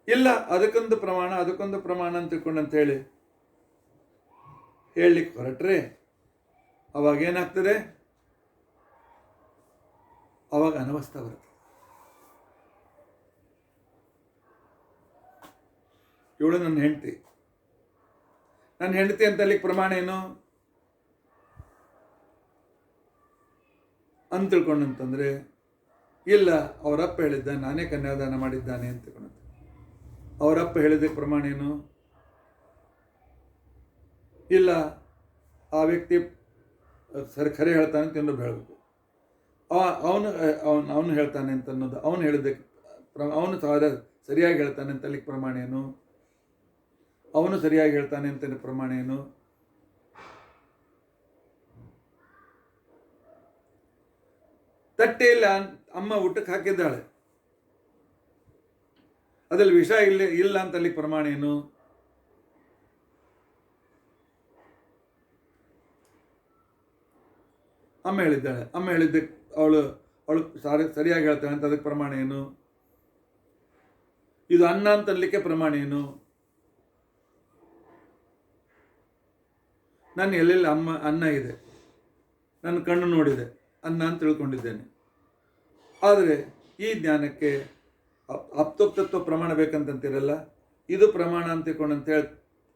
ಇಲ್ಲ ಅದಕ್ಕೊಂದು ಪ್ರಮಾಣ ಅಂತ ತಿಳ್ಕೊಂಡಂತ ಹೇಳಲಿಕ್ಕೆ ಹೊರಟ್ರೆ ಅವಾಗೇನಾಗ್ತದೆ? ಅವಾಗ ಅನವಸ್ಥೆ ಬರ್ತದೆ. ಇವಳು ನನ್ನ ಹೆಂಡತಿ ಅಂತ ಅಲ್ಲಿಗೆ ಪ್ರಮಾಣ ಏನು ಅಂತ ತಿಳ್ಕೊಂಡಂತಂದ್ರೆ, ಇಲ್ಲ ಅವರಪ್ಪ ಹೇಳಿದ್ದ ನಾನೇ ಕನ್ಯಾದಾನ ಮಾಡಿದ್ದಾನೆ ಅಂತ ತಿಳ್ಕೊಂಡ. ಅವರಪ್ಪ ಹೇಳಿದ್ದಕ್ಕೆ ಪ್ರಮಾಣ ಏನು? ಇಲ್ಲ ಆ ವ್ಯಕ್ತಿ ಖರೆ ಹೇಳ್ತಾನೆ ಅಂತ ಇನ್ನೊಬ್ಬ ಹೇಳಬೇಕು. ಅವನು ಹೇಳ್ತಾನೆ ಅಂತ ಅನ್ನೋದು, ಅವನು ಹೇಳಿದ್ದಕ್ಕೆ ಅವನು ಸರಿಯಾಗಿ ಹೇಳ್ತಾನೆ ಅಂತ ಅಲ್ಲಿಗೆ ಪ್ರಮಾಣ ಏನು? ಅವನು ಸರಿಯಾಗಿ ಹೇಳ್ತಾನೆ ಅಂತ ಪ್ರಮಾಣ ಏನು? ತಟ್ಟೆಯಲ್ಲಿ ಅಮ್ಮ ಊಟಕ್ಕೆ ಹಾಕಿದ್ದಾಳೆ, ಅದ್ರಲ್ಲಿ ವಿಷ ಇಲ್ಲ ಅಂತ ಅಲ್ಲಿ ಪ್ರಮಾಣ ಏನು? ಅಮ್ಮ ಹೇಳಿದ್ದಕ್ಕೆ ಅವಳು ಸರಿಯಾಗಿ ಹೇಳ್ತಾಳೆ ಅಂತ ಅದಕ್ಕೆ ಪ್ರಮಾಣ ಏನು? ಇದು ಅನ್ನ ಅಂತ ಅನ್ಲಿಕ್ಕೆ ಪ್ರಮಾಣ ಏನು? ನಾನು ಎಲ್ಲೆಲ್ಲಿ ಅನ್ನ ಇದೆ, ನನ್ನ ಕಣ್ಣು ನೋಡಿದೆ, ಅನ್ನ ಅಂತ ತಿಳ್ಕೊಂಡಿದ್ದೇನೆ. ಆದರೆ ಈ ಜ್ಞಾನಕ್ಕೆ ಆಪ್ತೋಕ್ತತ್ವ ಪ್ರಮಾಣ ಬೇಕಂತೀರಲ್ಲ, ಇದು ಪ್ರಮಾಣ ಅಂತ ತಿಳ್ಕೊಂಡಂತೇಳಿ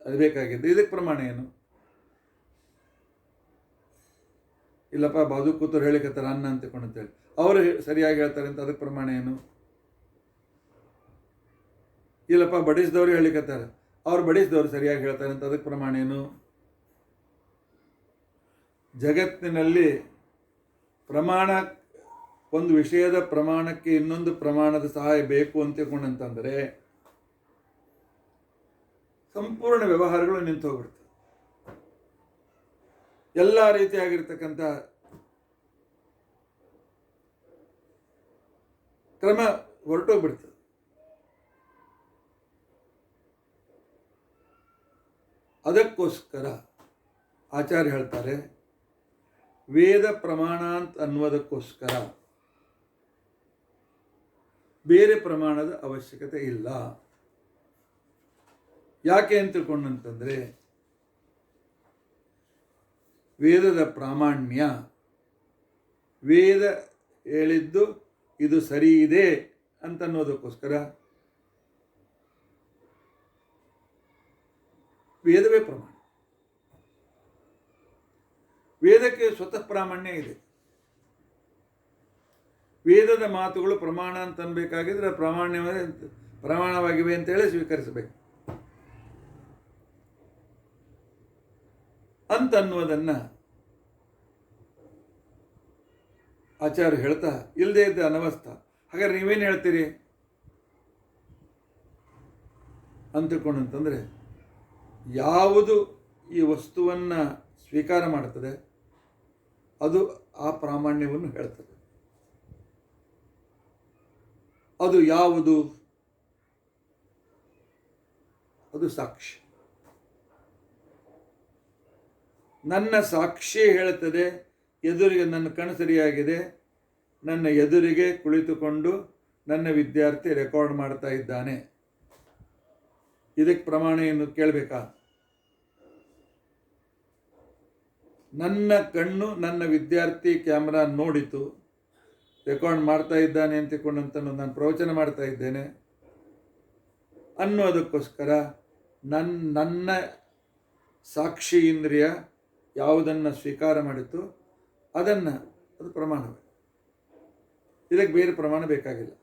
ಅದು ಬೇಕಾಗಿದ್ದು. ಇದಕ್ಕೆ ಪ್ರಮಾಣ ಏನು? ಇಲ್ಲಪ್ಪ ಬಾಜು ಕೂತರು ಹೇಳಿಕತ್ತಾರೆ ಅನ್ನ ಅಂತ ತಿಳ್ಕೊಂಡಂತೇಳಿ, ಅವರು ಸರಿಯಾಗಿ ಹೇಳ್ತಾರೆ ಅಂತ ಅದಕ್ಕೆ ಪ್ರಮಾಣ ಏನು? ಇಲ್ಲಪ್ಪ ಬಡಿಸಿದವರು ಹೇಳಿಕತ್ತಾರೆ, ಅವ್ರು ಬಡಿಸಿದವರು ಸರಿಯಾಗಿ ಹೇಳ್ತಾರೆ ಅಂತ ಅದಕ್ಕೆ ಪ್ರಮಾಣ ಏನು? ಜಗತ್ತಿನಲ್ಲಿ ಪ್ರಮಾಣ, ಒಂದು ವಿಷಯದ ಪ್ರಮಾಣಕ್ಕೆ ಇನ್ನೊಂದು ಪ್ರಮಾಣದ ಸಹಾಯ ಬೇಕು ಅಂತ ತಿಳ್ಕೊಂಡಂತಂದರೆ ಸಂಪೂರ್ಣ ವ್ಯವಹಾರಗಳು ನಿಂತು ಹೋಗ್ಬಿಡ್ತವೆ. ಎಲ್ಲ ರೀತಿಯಾಗಿರ್ತಕ್ಕಂಥ ಕ್ರಮ ಹೊರಟೋಗ್ಬಿಡ್ತದೆ. ಅದಕ್ಕೋಸ್ಕರ ಆಚಾರ್ಯ ಹೇಳ್ತಾರೆ, ವೇದ ಪ್ರಮಾಣ ಅಂತ ಅನ್ನುವುದಕ್ಕೋಸ್ಕರ ಬೇರೆ ಪ್ರಮಾಣದ ಅವಶ್ಯಕತೆ ಇಲ್ಲ. ಯಾಕೆ ಅಂತ ತಿಳ್ಕೊಂಡಂತಂದರೆ, ವೇದದ ಪ್ರಾಮಾಣ್ಯ ವೇದ ಹೇಳಿದ್ದು ಇದು ಸರಿ ಇದೆ ಅಂತನ್ನೋದಕ್ಕೋಸ್ಕರ ವೇದವೇ ಪ್ರಮಾಣ. ವೇದಕ್ಕೆ ಸ್ವತಃ ಪ್ರಾಮಾಣ್ಯ ಇದೆ. ವೇದದ ಮಾತುಗಳು ಪ್ರಮಾಣ ಅಂತ ಅನ್ಬೇಕಾಗಿದ್ರೆ ಪ್ರಮಾಣವಾಗಿವೆ ಅಂತೇಳಿ ಸ್ವೀಕರಿಸಬೇಕು ಅಂತನ್ನುವುದನ್ನು ಆಚಾರ್ಯ ಹೇಳ್ತಾ, ಇಲ್ಲದೇ ಇದ್ದ ಅನವಸ್ಥ. ಹಾಗಾದ್ರೆ ನೀವೇನು ಹೇಳ್ತೀರಿ ಅಂತ ತಿಳ್ಕೊಂಡಂತಂದರೆ, ಯಾವುದು ಈ ವಸ್ತುವನ್ನು ಸ್ವೀಕಾರ ಮಾಡುತ್ತದೆ ಅದು ಆ ಪ್ರಾಮಾಣ್ಯವನ್ನು ಹೇಳ್ತದೆ. ಅದು ಯಾವುದು? ಅದು ಸಾಕ್ಷಿ. ನನ್ನ ಸಾಕ್ಷಿ ಹೇಳ್ತದೆ, ಎದುರಿಗೆ ನನ್ನ ಕಣ್ಣು ಸರಿಯಾಗಿದೆ, ನನ್ನ ಎದುರಿಗೆ ಕುಳಿತುಕೊಂಡು ನನ್ನ ವಿದ್ಯಾರ್ಥಿ ರೆಕಾರ್ಡ್ ಮಾಡ್ತಾ ಇದ್ದಾನೆ, ಇದಕ್ಕೆ ಪ್ರಮಾಣ ಏನು ಕೇಳಬೇಕಾ? ನನ್ನ ಕಣ್ಣು ನನ್ನ ವಿದ್ಯಾರ್ಥಿ ಕ್ಯಾಮ್ರಾ ನೋಡಿತು, ರೆಕಾರ್ಡ್ ಮಾಡ್ತಾ ಇದ್ದಾನೆ ಅಂತಿಕೊಂಡಂತ ನಾನು ಪ್ರವಚನ ಮಾಡ್ತಾ ಇದ್ದೇನೆ ಅನ್ನೋದಕ್ಕೋಸ್ಕರ ನನ್ನ ಸಾಕ್ಷಿ ಇಂದ್ರಿಯ ಯಾವುದನ್ನು ಸ್ವೀಕಾರ ಮಾಡಿತು ಅದು ಪ್ರಮಾಣವೇ. ಇದಕ್ಕೆ ಬೇರೆ ಪ್ರಮಾಣ ಬೇಕಾಗಿಲ್ಲ.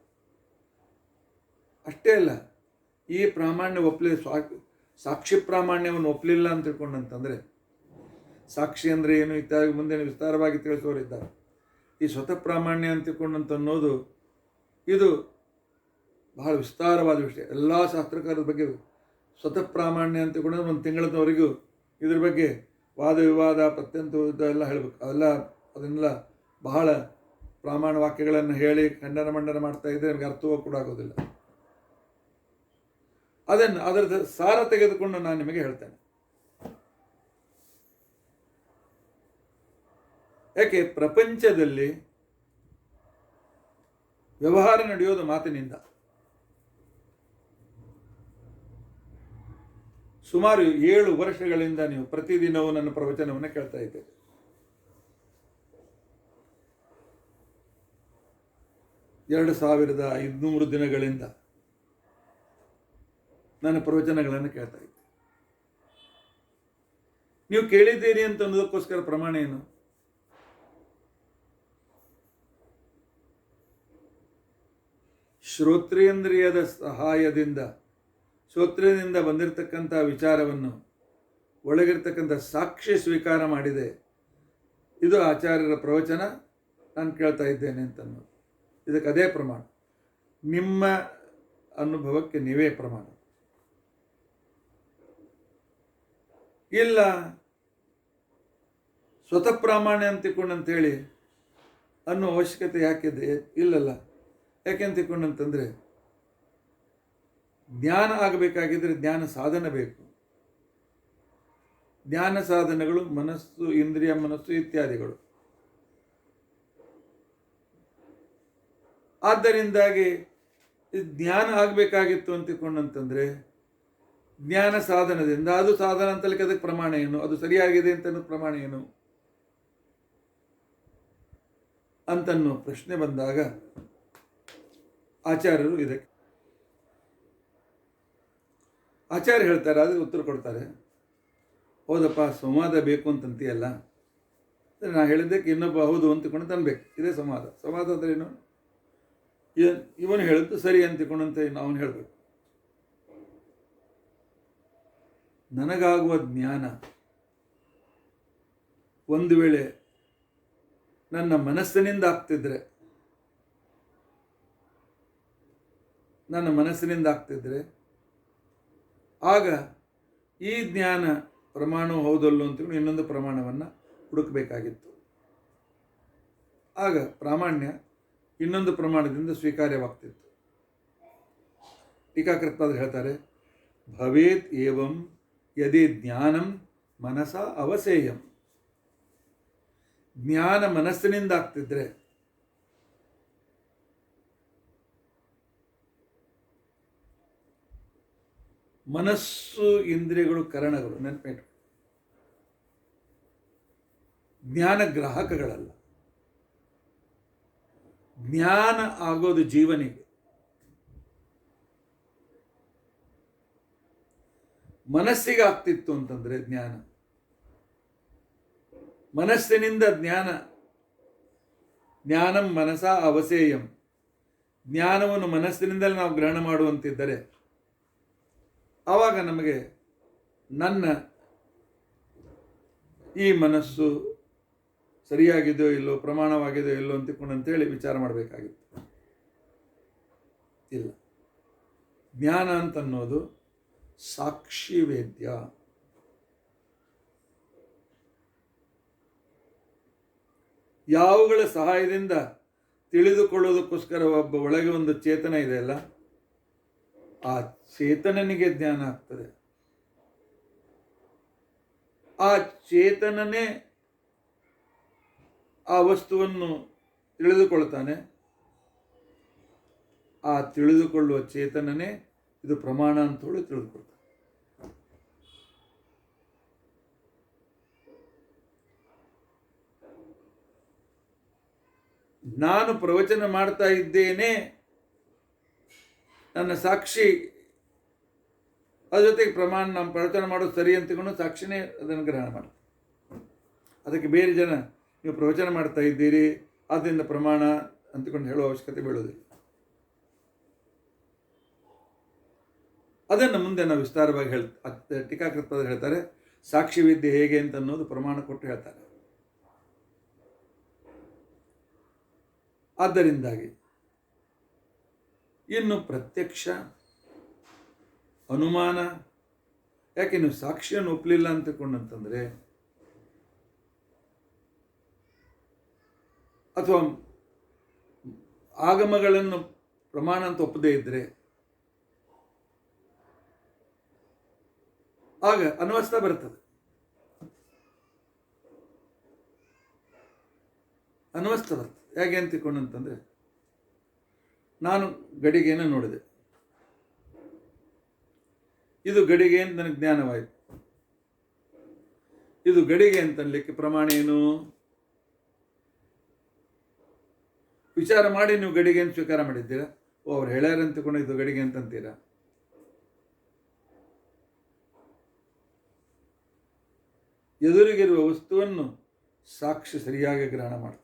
ಅಷ್ಟೇ ಅಲ್ಲ, ಈ ಪ್ರಾಮಾಣ್ಯ ಸಾಕ್ಷಿ ಪ್ರಾಮಾಣ್ಯವನ್ನು ಒಪ್ಪಲಿಲ್ಲ ಅಂತ ತಿಳ್ಕೊಂಡಂತಂದರೆ, ಸಾಕ್ಷಿ ಅಂದರೆ ಏನು ಇತ್ಯಾದಿ ಮುಂದೆ ವಿಸ್ತಾರವಾಗಿ ತಿಳಿಸೋರಿದ್ದಾರೆ. ಈ ಸ್ವತಃ ಪ್ರಾಮಾಣ್ಯ ಅಂತ ತಿಳ್ಕೊಂಡಂತ ಅನ್ನೋದು ಇದು ಬಹಳ ವಿಸ್ತಾರವಾದ ವಿಷಯ. ಎಲ್ಲ ಶಾಸ್ತ್ರಕಾರರ ಬಗ್ಗೆ ಸ್ವತಃ ಪ್ರಾಮಾಣ್ಯ ಅಂತ ತಿಳ್ಕೊಂಡ್ರೆ ಒಂದು ತಿಂಗಳದವರೆಗೂ ಇದ್ರ ಬಗ್ಗೆ ವಾದ ವಿವಾದ ಪ್ರತ್ಯಂತ ಎಲ್ಲ ಹೇಳಬೇಕು. ಅದನ್ನೆಲ್ಲ ಬಹಳ ಪ್ರಾಮಾಣ ವಾಕ್ಯಗಳನ್ನು ಹೇಳಿ ಖಂಡನ ಮಂಡನ ಮಾಡ್ತಾ ಇದ್ದರೆ ನಮಗೆ ಅರ್ಥವೂ ಕೂಡ ಆಗೋದಿಲ್ಲ. ಅದರ ಸಾರ ತೆಗೆದುಕೊಂಡು ನಾನು ನಿಮಗೆ ಹೇಳ್ತೇನೆ. ಯಾಕೆ ಪ್ರಪಂಚದಲ್ಲಿ ವ್ಯವಹಾರ ನಡೆಯೋದು ಮಾತಿನಿಂದ. ಸುಮಾರು 7 ವರ್ಷಗಳಿಂದ ನೀವು ಪ್ರತಿದಿನವೂ ನನ್ನ ಪ್ರವಚನವನ್ನು ಕೇಳ್ತಾ ಇದ್ದೇವೆ. ಎರಡು 2500 ದಿನಗಳಿಂದ ನನ್ನ ಪ್ರವಚನಗಳನ್ನು ಕೇಳ್ತಾ ಇದ್ದೆ. ನೀವು ಕೇಳಿದ್ದೀರಿ ಅಂತ ಅನ್ನೋದಕ್ಕೋಸ್ಕರ ಪ್ರಮಾಣ ಏನು? ಶ್ರೋತ್ರೇಂದ್ರಿಯದ ಸಹಾಯದಿಂದ, ಶ್ರೋತ್ರೇಂದ್ರದಿಂದ ಬಂದಿರತಕ್ಕಂಥ ವಿಚಾರವನ್ನು ಒಳಗಿರ್ತಕ್ಕಂಥ ಸಾಕ್ಷಿ ಸ್ವೀಕಾರ ಮಾಡಿದೆ. ಇದು ಆಚಾರ್ಯರ ಪ್ರವಚನ, ನಾನು ಕೇಳ್ತಾ ಇದ್ದೇನೆ ಅಂತನ್ನೋದು. ಇದಕ್ಕೆ ಅದೇ ಪ್ರಮಾಣ. ನಿಮ್ಮ ಅನುಭವಕ್ಕೆ ನೀವೇ ಪ್ರಮಾಣ. ಇಲ್ಲ ಸ್ವತಃ ಪ್ರಾಮಾಣ್ಯ ಅಂತಿಕೊಂಡಂತೇಳಿ ಅನ್ನೋ ಅವಶ್ಯಕತೆ ಯಾಕಿದೆ? ಇಲ್ಲಲ್ಲ. ಯಾಕೆ ತಿಳ್ಕೊಂಡಂತಂದರೆ, ಜ್ಞಾನ ಆಗಬೇಕಾಗಿದ್ದರೆ ಜ್ಞಾನ ಸಾಧನ ಬೇಕು. ಜ್ಞಾನ ಸಾಧನಗಳು ಮನಸ್ಸು, ಇಂದ್ರಿಯ ಮನಸ್ಸು ಇತ್ಯಾದಿಗಳು. ಆದ್ದರಿಂದಾಗಿ ಜ್ಞಾನ ಆಗಬೇಕಾಗಿತ್ತು ಅಂತಿಕೊಂಡಂತಂದರೆ ಜ್ಞಾನ ಸಾಧನದಿಂದ, ಅದು ಸಾಧನ ಅಂತಲಿಕ್ಕೆ ಅದಕ್ಕೆ ಪ್ರಮಾಣ ಏನು? ಅದು ಸರಿಯಾಗಿದೆ ಅಂತ ಪ್ರಮಾಣ ಏನು ಅಂತನ್ನೋ ಪ್ರಶ್ನೆ ಬಂದಾಗ ಆಚಾರ್ಯರು ಆಚಾರ್ಯ ಹೇಳ್ತಾರೆ, ಅದಕ್ಕೆ ಉತ್ತರ ಕೊಡ್ತಾರೆ. ಹೌದಪ್ಪ, ಸಂವಾದ ಬೇಕು ಅಂತಂತೀಯಲ್ಲ, ನಾ ಹೇಳಿದ್ದಕ್ಕೆ ಇನ್ನೊಬ್ಬ ಹೌದು ಅಂತಿಕೊಂಡು ತನ್ಬೇಕು. ಇದೇ ಸಂವಾದ. ಸಂವಾದ ಅಂದ್ರೆ ಏನು? ಇವನು ಹೇಳಿದ್ದು ಸರಿ ಅಂತಿಕೊಂಡಂತೆ ಅವನು ಹೇಳಬೇಕು. ನನಗಾಗುವ ಜ್ಞಾನ ಒಂದು ವೇಳೆ ನನ್ನ ಮನಸ್ಸಿನಿಂದ ಆಗ್ತಿದ್ರೆ ಆಗ ಈ ಜ್ಞಾನ ಪ್ರಮಾಣವು ಹೌದಲ್ಲೋ ಅಂತೇಳಿ ಇನ್ನೊಂದು ಪ್ರಮಾಣವನ್ನು ಹುಡುಕಬೇಕಾಗಿತ್ತು. ಆಗ ಪ್ರಾಮಾಣ್ಯ ಇನ್ನೊಂದು ಪ್ರಮಾಣದಿಂದ ಸ್ವೀಕಾರ್ಯವಾಗ್ತಿತ್ತು. ಟೀಕಾಕೃತ್ಪಾದರು ಹೇಳ್ತಾರೆ, ಭವೇತ್ ಏವಂ ಯದಿ ಜ್ಞಾನಂ ಮನಸ ಅವಸೇಯಂ. ಜ್ಞಾನ ಮನಸ್ಸಿನಿಂದ ಆಗ್ತಿದ್ರೆ ಮನಸ್ಸು ಇಂದ್ರಿಯಗಳು ಕರಣಗಳು, ನೆನಪಿಟ್ಟು, ಜ್ಞಾನ ಗ್ರಾಹಕಗಳಲ್ಲ. ಜ್ಞಾನ ಆಗೋದು ಜೀವನಿಗೆ. ಮನಸ್ಸಿಗೆ ಆಗ್ತಿತ್ತು ಅಂತಂದ್ರೆ ಜ್ಞಾನ, ಮನಸ್ಸಿನಿಂದ ಜ್ಞಾನ. ಜ್ಞಾನಂ ಮನಸ ಅವಸೇಯಂ, ಜ್ಞಾನವನ್ನು ಮನಸ್ಸಿನಿಂದಲೇ ನಾವು ಗ್ರಹಣ ಮಾಡುವಂತಿದ್ದರೆ ಆವಾಗ ನಮಗೆ ನನ್ನ ಈ ಮನಸ್ಸು ಸರಿಯಾಗಿದೆಯೋ ಇಲ್ಲೋ, ಪ್ರಮಾಣವಾಗಿದೆಯೋ ಇಲ್ಲೋ ಅಂತೇಳಿ ವಿಚಾರ ಮಾಡಬೇಕಾಗಿತ್ತು. ಇಲ್ಲ, ಜ್ಞಾನ ಅಂತನ್ನೋದು ಸಾಕ್ಷಿ ವೇದ್ಯ. ಯಾವುಗಳ ಸಹಾಯದಿಂದ ತಿಳಿದುಕೊಳ್ಳೋದಕ್ಕೋಸ್ಕರ ಒಬ್ಬ ಒಳಗೆ ಒಂದು ಚೇತನ ಇದೆಯಲ್ಲ, ಆ ಚೇತನನಿಗೆ ಜ್ಞಾನ ಆಗ್ತದೆ. ಆ ಚೇತನನೇ ಆ ವಸ್ತುವನ್ನು ತಿಳಿದುಕೊಳ್ತಾನೆ. ಆ ತಿಳಿದುಕೊಳ್ಳುವ ಚೇತನನೇ ಇದು ಪ್ರಮಾಣ ಅಂತ ಹೇಳಿ ತಿಳಿದುಕೊಳ್ತಾನೆ. ನಾನು ಪ್ರವಚನ ಮಾಡ್ತಾ ಇದ್ದೇನೆ, ನನ್ನ ಸಾಕ್ಷಿ, ಅದ್ರ ಜೊತೆಗೆ ಪ್ರಮಾಣ, ನಾನು ಪ್ರವಚನ ಮಾಡೋದು ಸರಿ ಅಂತಕೊಂಡು ಸಾಕ್ಷಿನೇ ಅದನ್ನು ಗ್ರಹಣ ಮಾಡ್ತಾರೆ. ಅದಕ್ಕೆ ಬೇರೆ ಜನ ನೀವು ಪ್ರವಚನ ಮಾಡ್ತಾ ಇದ್ದೀರಿ ಆದ್ದರಿಂದ ಪ್ರಮಾಣ ಅಂತಕೊಂಡು ಹೇಳುವ ಅವಶ್ಯಕತೆ ಬೀಳೋದಿಲ್ಲ. ಅದನ್ನು ಮುಂದೆ ನಾವು ವಿಸ್ತಾರವಾಗಿ ಟೀಕಾಕೃತ ಹೇಳ್ತಾರೆ. ಸಾಕ್ಷಿ ವಿದ್ಯೆ ಹೇಗೆ ಅಂತ ಅನ್ನೋದು ಪ್ರಮಾಣ ಕೊಟ್ಟು ಹೇಳ್ತಾರೆ. ಆದ್ದರಿಂದಾಗಿ ಇನ್ನು ಪ್ರತ್ಯಕ್ಷ, ಅನುಮಾನ, ಯಾಕೆ ನೀವು ಸಾಕ್ಷಿಯನ್ನು ಒಪ್ಪಲಿಲ್ಲ ಅಂತಕೊಂಡಂತಂದ್ರೆ, ಅಥವಾ ಆಗಮಗಳನ್ನು ಪ್ರಮಾಣ ಅಂತ ಒಪ್ಪದೇ ಇದ್ರೆ ಆಗ ಅನವಸ್ಥಾ ಬರ್ತದೆ. ಅನವಸ್ಥಾ ಬರ್ತದೆ. ಹೇಗೆ ಅಂತಿಕೊಂಡಂತಂದ್ರೆ, ನಾನು ಗಡಿಗೆಯನ್ನು ನೋಡಿದೆ, ಇದು ಗಡಿಗೆ ಅಂತ ನನಗೆ ಜ್ಞಾನವಾಯಿತು. ಇದು ಗಡಿಗೆ ಅಂತನ್ಲಿಕ್ಕೆ ಪ್ರಮಾಣ ಏನು? ವಿಚಾರ ಮಾಡಿ ನೀವು ಗಡಿಗೆ ಅಂತ ಸ್ವೀಕಾರ ಮಾಡಿದ್ದೀರಾ. ಅವ್ರು ಹೇಳ್ಯಾರ ಅಂತಕೊಂಡು ಇದು ಗಡಿಗೆ ಅಂತಂತೀರಾ. ಎದುರಿಗಿರುವ ವಸ್ತುವನ್ನು ಸಾಕ್ಷಿ ಸರಿಯಾಗಿ ಗ್ರಹಣ ಮಾಡ್ತದೆ.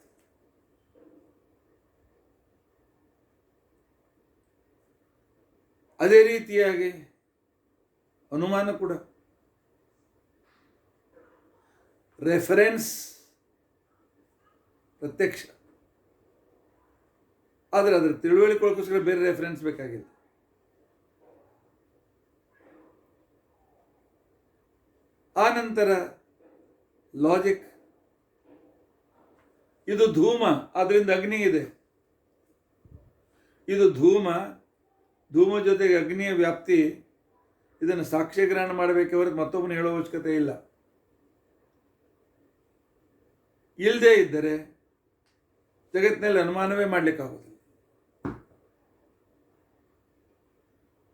ಅದೇ ರೀತಿಯಾಗಿ ಅನುಮಾನ ಕೂಡ ರೆಫರೆನ್ಸ್ ಪ್ರತ್ಯಕ್ಷ, ಆದರೆ ಅದರ ತಿಳುವಳಿಕೊಳ್ಳೋಕ್ಕೋಸ್ಕರ ಬೇರೆ ರೆಫರೆನ್ಸ್ ಬೇಕಾಗಿದೆ. ಆ ನಂತರ ಲಾಜಿಕ್. ಇದು ಧೂಮ, ಅದರಿಂದ ಅಗ್ನಿ ಇದೆ. ಇದು ಧೂಮ, ಧೂಮ ಜೊತೆಗೆ ಅಗ್ನಿಯ ವ್ಯಾಪ್ತಿ. ಇದನ್ನು ಸಾಕ್ಷ್ಯ ಗ್ರಹಣ ಮಾಡಬೇಕೆ ಹೊರತು ಮತ್ತೊಬ್ಬನ ಹೇಳೋ ಅವಶ್ಯಕತೆ ಇಲ್ಲ. ಇಲ್ಲದೇ ಇದ್ದರೆ ಜಗತ್ತಿನಲ್ಲಿ ಅನುಮಾನವೇ ಮಾಡಲಿಕ್ಕಾಗೋದಿಲ್ಲ.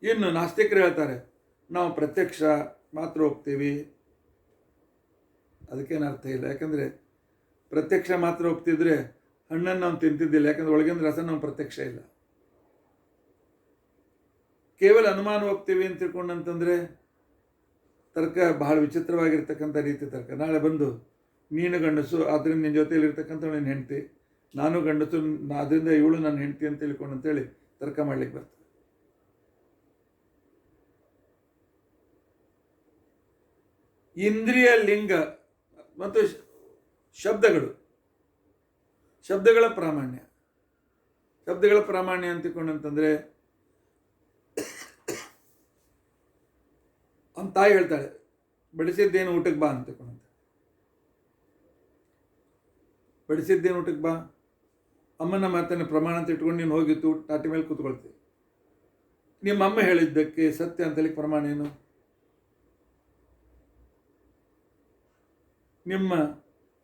ಇನ್ನು ನಾಸ್ತಿಕರು ಹೇಳ್ತಾರೆ, ನಾವು ಪ್ರತ್ಯಕ್ಷ ಮಾತ್ರ ಒಪ್ತೀವಿ. ಅದಕ್ಕೇನು ಅರ್ಥ ಇಲ್ಲ. ಯಾಕಂದರೆ ಪ್ರತ್ಯಕ್ಷ ಮಾತ್ರ ಒಪ್ತಿದ್ರೆ ಹಣ್ಣನ್ನು ನಾವು ತಿಂತಿದ್ದಿಲ್ಲ. ಯಾಕಂದರೆ ಒಳಗಿನ ರಸ ನಾವು ಪ್ರತ್ಯಕ್ಷ ಇಲ್ಲ. ಕೇವಲ ಅನುಮಾನ ಒಪ್ತೀವಿ ಅಂತ ತಿಳ್ಕೊಂಡಂತಂದರೆ ತರ್ಕ ಬಹಳ ವಿಚಿತ್ರವಾಗಿರ್ತಕ್ಕಂಥ ರೀತಿ ತರ್ಕ. ನಾಳೆ ಬಂದು ನೀನು ಗಂಡಸು, ಆದ್ದರಿಂದ ನಿನ್ನ ಜೊತೆಯಲ್ಲಿ ಇರ್ತಕ್ಕಂಥ ನಿನ್ನ ಹೆಂಡತಿ, ನಾನು ಗಂಡಸು, ಅದರಿಂದ ಇವಳು ನನ್ನ ಹೆಂಡತಿ ಅಂತ ತಿಳ್ಕೊಂಡಂತೇಳಿ ತರ್ಕ ಮಾಡ್ಲಿಕ್ಕೆ ಬರ್ತದೆ. ಇಂದ್ರಿಯ ಲಿಂಗ ಮತ್ತು ಶಬ್ದಗಳ ಪ್ರಾಮಾಣ್ಯ. ಶಬ್ದಗಳ ಪ್ರಾಮಾಣ್ಯ ಅಂತಿಕೊಂಡಂತಂದ್ರೆ, ಅವನ ತಾಯಿ ಹೇಳ್ತಾಳೆ, ಬಡಿಸಿದ್ದೇನು ಊಟಕ್ಕೆ ಬಾ ಅಂತಕೊಂಡಂತ. ಬಡಿಸಿದ್ದೇನು ಊಟಕ್ಕೆ ಬಾ, ಅಮ್ಮನ ಮಾತನ್ನು ಪ್ರಮಾಣ ಅಂತ ಇಟ್ಕೊಂಡು ನೀನು ಹೋಗಿತ್ತು ತಾಟಿ ಮೇಲೆ ಕೂತ್ಕೊಳ್ತೀವಿ. ನಿಮ್ಮ ಅಮ್ಮ ಹೇಳಿದ್ದಕ್ಕೆ ಸತ್ಯ ಅಂತ ಹೇಳಿ ಪ್ರಮಾಣ ಏನು?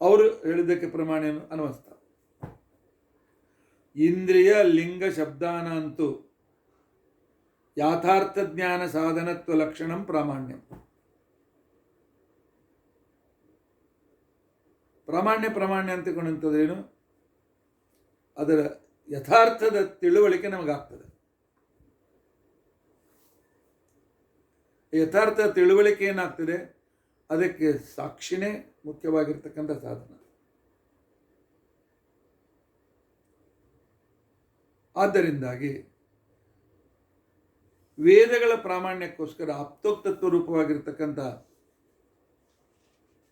ಅವರು ಹೇಳಿದ್ದಕ್ಕೆ ಪ್ರಮಾಣ ಏನು? ಅನವಸ್ಥ. ಇಂದ್ರಿಯ ಲಿಂಗ ಶಬ್ದಾನಂತೂ ಯಾಥಾರ್ಥ ಜ್ಞಾನ ಸಾಧನತ್ವ ಲಕ್ಷಣಂ ಪ್ರಾಮಾಣ್ಯ. ಪ್ರಾಮಾಣ್ಯ ಅಂತಿಕೊಂಡಂಥದ್ದೇನು? ಅದರ ಯಥಾರ್ಥದ ತಿಳುವಳಿಕೆ ನಮಗಾಗ್ತದೆ. ಯಥಾರ್ಥ ತಿಳುವಳಿಕೆ ಏನಾಗ್ತದೆ, ಅದಕ್ಕೆ ಸಾಕ್ಷಿನೇ ಮುಖ್ಯವಾಗಿರ್ತಕ್ಕಂಥ ಸಾಧನ. ಆದ್ದರಿಂದಾಗಿ ವೇದಗಳ ಪ್ರಾಮಾಣ್ಯಕ್ಕೋಸ್ಕರ ಆಪ್ತೋಕ್ತತ್ವ ರೂಪವಾಗಿರ್ತಕ್ಕಂಥ,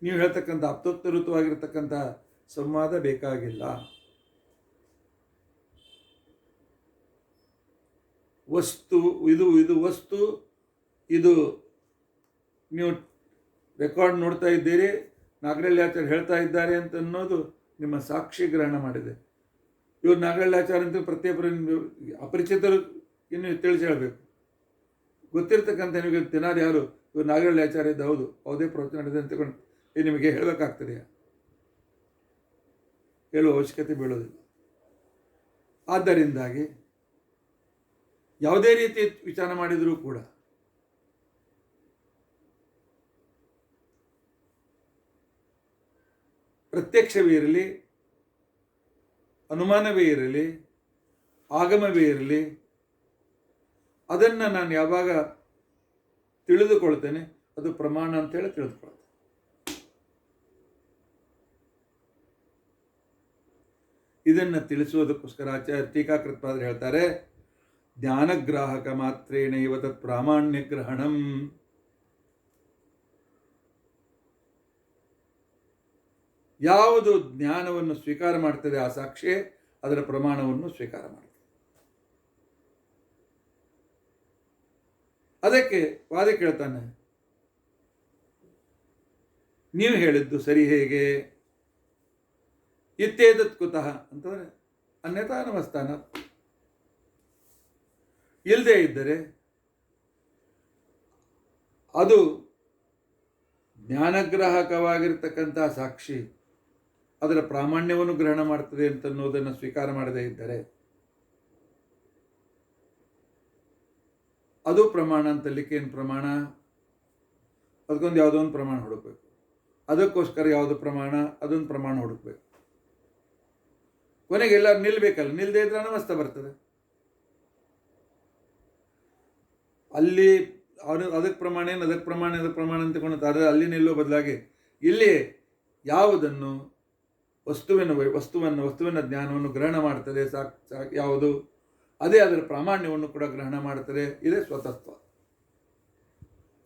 ನೀವು ಹೇಳ್ತಕ್ಕಂಥ ಆಪ್ತೋಕ್ತ ರೂಪವಾಗಿರ್ತಕ್ಕಂಥ ಸಂವಾದ ಬೇಕಾಗಿಲ್ಲ. ವಸ್ತು ಇದು ವಸ್ತು, ಇದು ನೀವು ರೆಕಾರ್ಡ್ ನೋಡ್ತಾ ಇದ್ದೀರಿ, ನಾಗರಳ್ಯಾಚಾರ್ಯ ಹೇಳ್ತಾ ಇದ್ದಾರೆ ಅಂತ ಅನ್ನೋದು ನಿಮ್ಮ ಸಾಕ್ಷಿ ಗ್ರಹಣ ಮಾಡಿದೆ. ಇವರು ನಾಗರಳ್ಯಾಚಾರ್ಯ ಅಂತ ಪ್ರತಿಯೊಬ್ಬರು ಅಪರಿಚಿತರು ಇನ್ನು ತಿಳಿಸಿ ಹೇಳಬೇಕು. ಗೊತ್ತಿರ್ತಕ್ಕಂಥ ನಿಮಗೆ ದಿನಾರು ಯಾರು ಇವರು ನಾಗರಳ್ಯಾಚಾರ್ಯ ಇದ್ದ, ಹೌದು ಯಾವುದೇ ಪ್ರವಚನ ನಡೆದೆ ಅಂತಕೊಂಡು ನಿಮಗೆ ಹೇಳಬೇಕಾಗ್ತದೆಯಾ? ಹೇಳುವ ಅವಶ್ಯಕತೆ ಬೀಳೋದಿಲ್ಲ. ಆದ್ದರಿಂದಾಗಿ ಯಾವುದೇ ರೀತಿ ವಿಚಾರ ಮಾಡಿದರೂ ಕೂಡ ಪ್ರತ್ಯಕ್ಷವೇ ಇರಲಿ, ಅನುಮಾನವೇ ಇರಲಿ, ಆಗಮವೇ ಇರಲಿ, ಅದನ್ನು ನಾನು ಯಾವಾಗ ತಿಳಿದುಕೊಳ್ತೇನೆ ಅದು ಪ್ರಮಾಣ ಅಂತೇಳಿ ತಿಳಿದುಕೊಳ್ತೇನೆ. ಇದನ್ನು ತಿಳಿಸುವುದಕ್ಕೋಸ್ಕರ ಆಚಾರ್ಯ ಟೀಕಾಕೃತ್ಪಾದರು ಹೇಳ್ತಾರೆ, ಜ್ಞಾನಗ್ರಾಹಕ ಮಾತ್ರೇಣ ಇವ ತತ್ ಪ್ರಾಮಾಣ್ಯ ಗ್ರಹಣಂ. ಯಾವುದು ಜ್ಞಾನವನ್ನು ಸ್ವೀಕಾರ ಮಾಡ್ತದೆ ಆ ಸಾಕ್ಷಿ ಅದರ ಪ್ರಮಾಣವನ್ನು ಸ್ವೀಕಾರ ಮಾಡ್ತದೆ. ಅದಕ್ಕೆ ವಾದ ಕೇಳ್ತಾನೆ, ನೀವು ಹೇಳಿದ್ದು ಸರಿ ಹೇಗೆ? ಇತ್ಯೇತತ್ ಕುತಃ ಅಂತಂದರೆ ಅನ್ಯಥಾ ನಮಸ್ತಾನ. ಇಲ್ಲದೆ ಇದ್ದರೆ ಅದು ಜ್ಞಾನಗ್ರಾಹಕವಾಗಿರ್ತಕ್ಕಂಥ ಸಾಕ್ಷಿ ಅದರ ಪ್ರಾಮಾಣ್ಯವನ್ನು ಗ್ರಹಣ ಮಾಡ್ತದೆ ಅಂತನ್ನೋದನ್ನು ಸ್ವೀಕಾರ ಮಾಡದೇ ಇದ್ದರೆ ಅದು ಪ್ರಮಾಣ ಅಂತಲಿಕ್ಕೆ ಏನು ಪ್ರಮಾಣ? ಅದಕ್ಕೊಂದು ಯಾವುದೋ ಒಂದು ಪ್ರಮಾಣ ಹುಡುಕಬೇಕು. ಅದಕ್ಕೋಸ್ಕರ ಯಾವುದು ಪ್ರಮಾಣ? ಅದೊಂದು ಪ್ರಮಾಣ ಹುಡುಕಬೇಕು. ಕೊನೆಗೆ ಎಲ್ಲರೂ ನಿಲ್ಲಬೇಕಲ್ಲ, ನಿಲ್ಲದೆ ಇದ್ರೆ ಅನವಸ್ಥ ಬರ್ತದೆ. ಅಲ್ಲಿ ಅವರು ಅದಕ್ಕೆ ಪ್ರಮಾಣ ಏನು, ಅದಕ್ಕೆ ಪ್ರಮಾಣ ಅಂತಕೊಂಡು ಆದರೆ ಅಲ್ಲಿ ನಿಲ್ಲೋ ಬದಲಾಗಿ ಇಲ್ಲಿ ಯಾವುದನ್ನು ವಸ್ತುವಿನ ಜ್ಞಾನವನ್ನು ಗ್ರಹಣ ಮಾಡ್ತದೆ ಯಾವುದು ಅದೇ ಅದರ ಪ್ರಾಮಾಣ್ಯವನ್ನು ಕೂಡ ಗ್ರಹಣ ಮಾಡ್ತದೆ. ಇದೇ ಸ್ವತತ್ವ.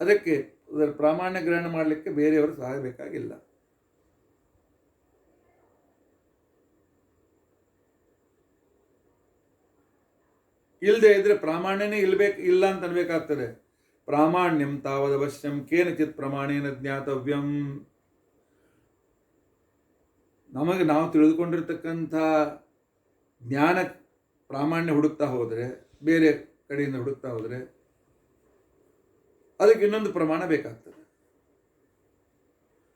ಅದಕ್ಕೆ ಅದರ ಪ್ರಾಮಾಣ್ಯ ಗ್ರಹಣ ಮಾಡಲಿಕ್ಕೆ ಬೇರೆಯವರು ಸಹಾಯ ಬೇಕಾಗಿಲ್ಲ. ಇಲ್ಲದೆ ಇದ್ರೆ ಪ್ರಾಮಾಣ್ಯನೇ ಇಲ್ಲ ಅಂತ ಅನ್ಬೇಕಾಗ್ತದೆ. ಪ್ರಾಮಾಣ್ಯಂ ತಾವದವಶ್ಯಂ ಕೇನಚಿತ್ ಪ್ರಮಾಣೇನ ಜ್ಞಾತವ್ಯಂ. ನಮಗೆ ನಾವು ತಿಳಿದುಕೊಂಡಿರ್ತಕ್ಕಂಥ ಜ್ಞಾನ ಪ್ರಾಮಾಣ್ಯ ಹುಡುಕ್ತಾ ಹೋದರೆ, ಬೇರೆ ಕಡೆಯಿಂದ ಹುಡುಕ್ತಾ ಹೋದರೆ ಅದಕ್ಕೆ ಇನ್ನೊಂದು ಪ್ರಮಾಣ ಬೇಕಾಗ್ತದೆ.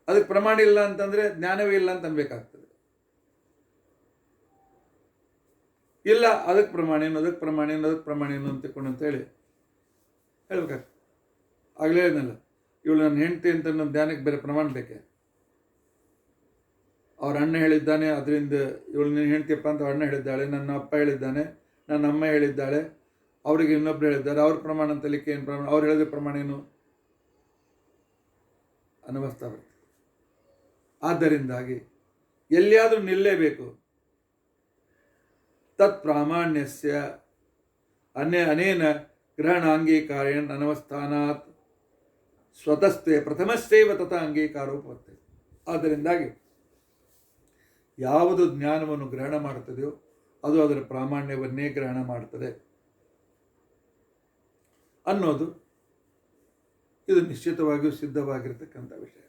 ಅದಕ್ಕೆ ಪ್ರಮಾಣ ಇಲ್ಲ ಅಂತಂದರೆ ಜ್ಞಾನವೇ ಇಲ್ಲ ಅಂತ ಅನ್ಬೇಕಾಗ್ತದೆ. ಇಲ್ಲ ಅದಕ್ಕೆ ಪ್ರಮಾಣ ಏನು ಅಂತ ಹೇಳಿ ಹೇಳ್ಬೇಕಾಗ್ತದೆ. ಆಗಲೇ ಏನಲ್ಲ, ಇವಳು ನನ್ನ ಹೆಂಡತಿ ಅಂತ ನನ್ನ ಧ್ಯಾನಕ್ಕೆ ಬೇರೆ ಪ್ರಮಾಣ ಬೇಕೆ? ಅವ್ರ ಅಣ್ಣ ಹೇಳಿದ್ದಾನೆ, ಅದರಿಂದ ಇವಳು ನಿನ್ನ ಹೆಂಡತಿಯಪ್ಪ ಅಂತ ಅಣ್ಣ ಹೇಳಿದ್ದಾಳೆ, ನನ್ನ ಅಪ್ಪ ಹೇಳಿದ್ದಾನೆ, ನನ್ನ ಅಮ್ಮ ಹೇಳಿದ್ದಾಳೆ, ಅವರಿಗೆ ಇನ್ನೊಬ್ರು ಹೇಳಿದ್ದಾರೆ, ಅವ್ರ ಪ್ರಮಾಣ ಅಂತಲಿಕ್ಕೆ ಏನು ಪ್ರಮಾಣ? ಅವ್ರು ಹೇಳಿದ ಪ್ರಮಾಣ ಏನು? ಅನವಸ್ಥ ಬರ್ತದೆ. ಆದ್ದರಿಂದಾಗಿ ಎಲ್ಲಿಯಾದರೂ ನಿಲ್ಲೇಬೇಕು. ತತ್ ಪ್ರಾಮಾಣ್ಯಸ್ಯ ಅನೇನ ಗ್ರಹಣ ಅಂಗೀಕಾರೇಣ ಅನವಸ್ಥಾನಾತ್ ಸ್ವತಸ್ಥೆ ಪ್ರಥಮಸ್ಥೇವ ತಥಾ ಅಂಗೀಕಾರೋಪತ್ತೆ. ಆದ್ದರಿಂದಾಗಿ ಯಾವುದು ಜ್ಞಾನವನ್ನು ಗ್ರಹಣ ಮಾಡುತ್ತದೆಯೋ ಅದು ಅದರ ಪ್ರಾಮಾಣ್ಯವನ್ನೇ ಗ್ರಹಣ ಮಾಡುತ್ತದೆ ಅನ್ನೋದು ಇದು ನಿಶ್ಚಿತವಾಗಿಯೂ ಸಿದ್ಧವಾಗಿರ್ತಕ್ಕಂಥ ವಿಷಯ.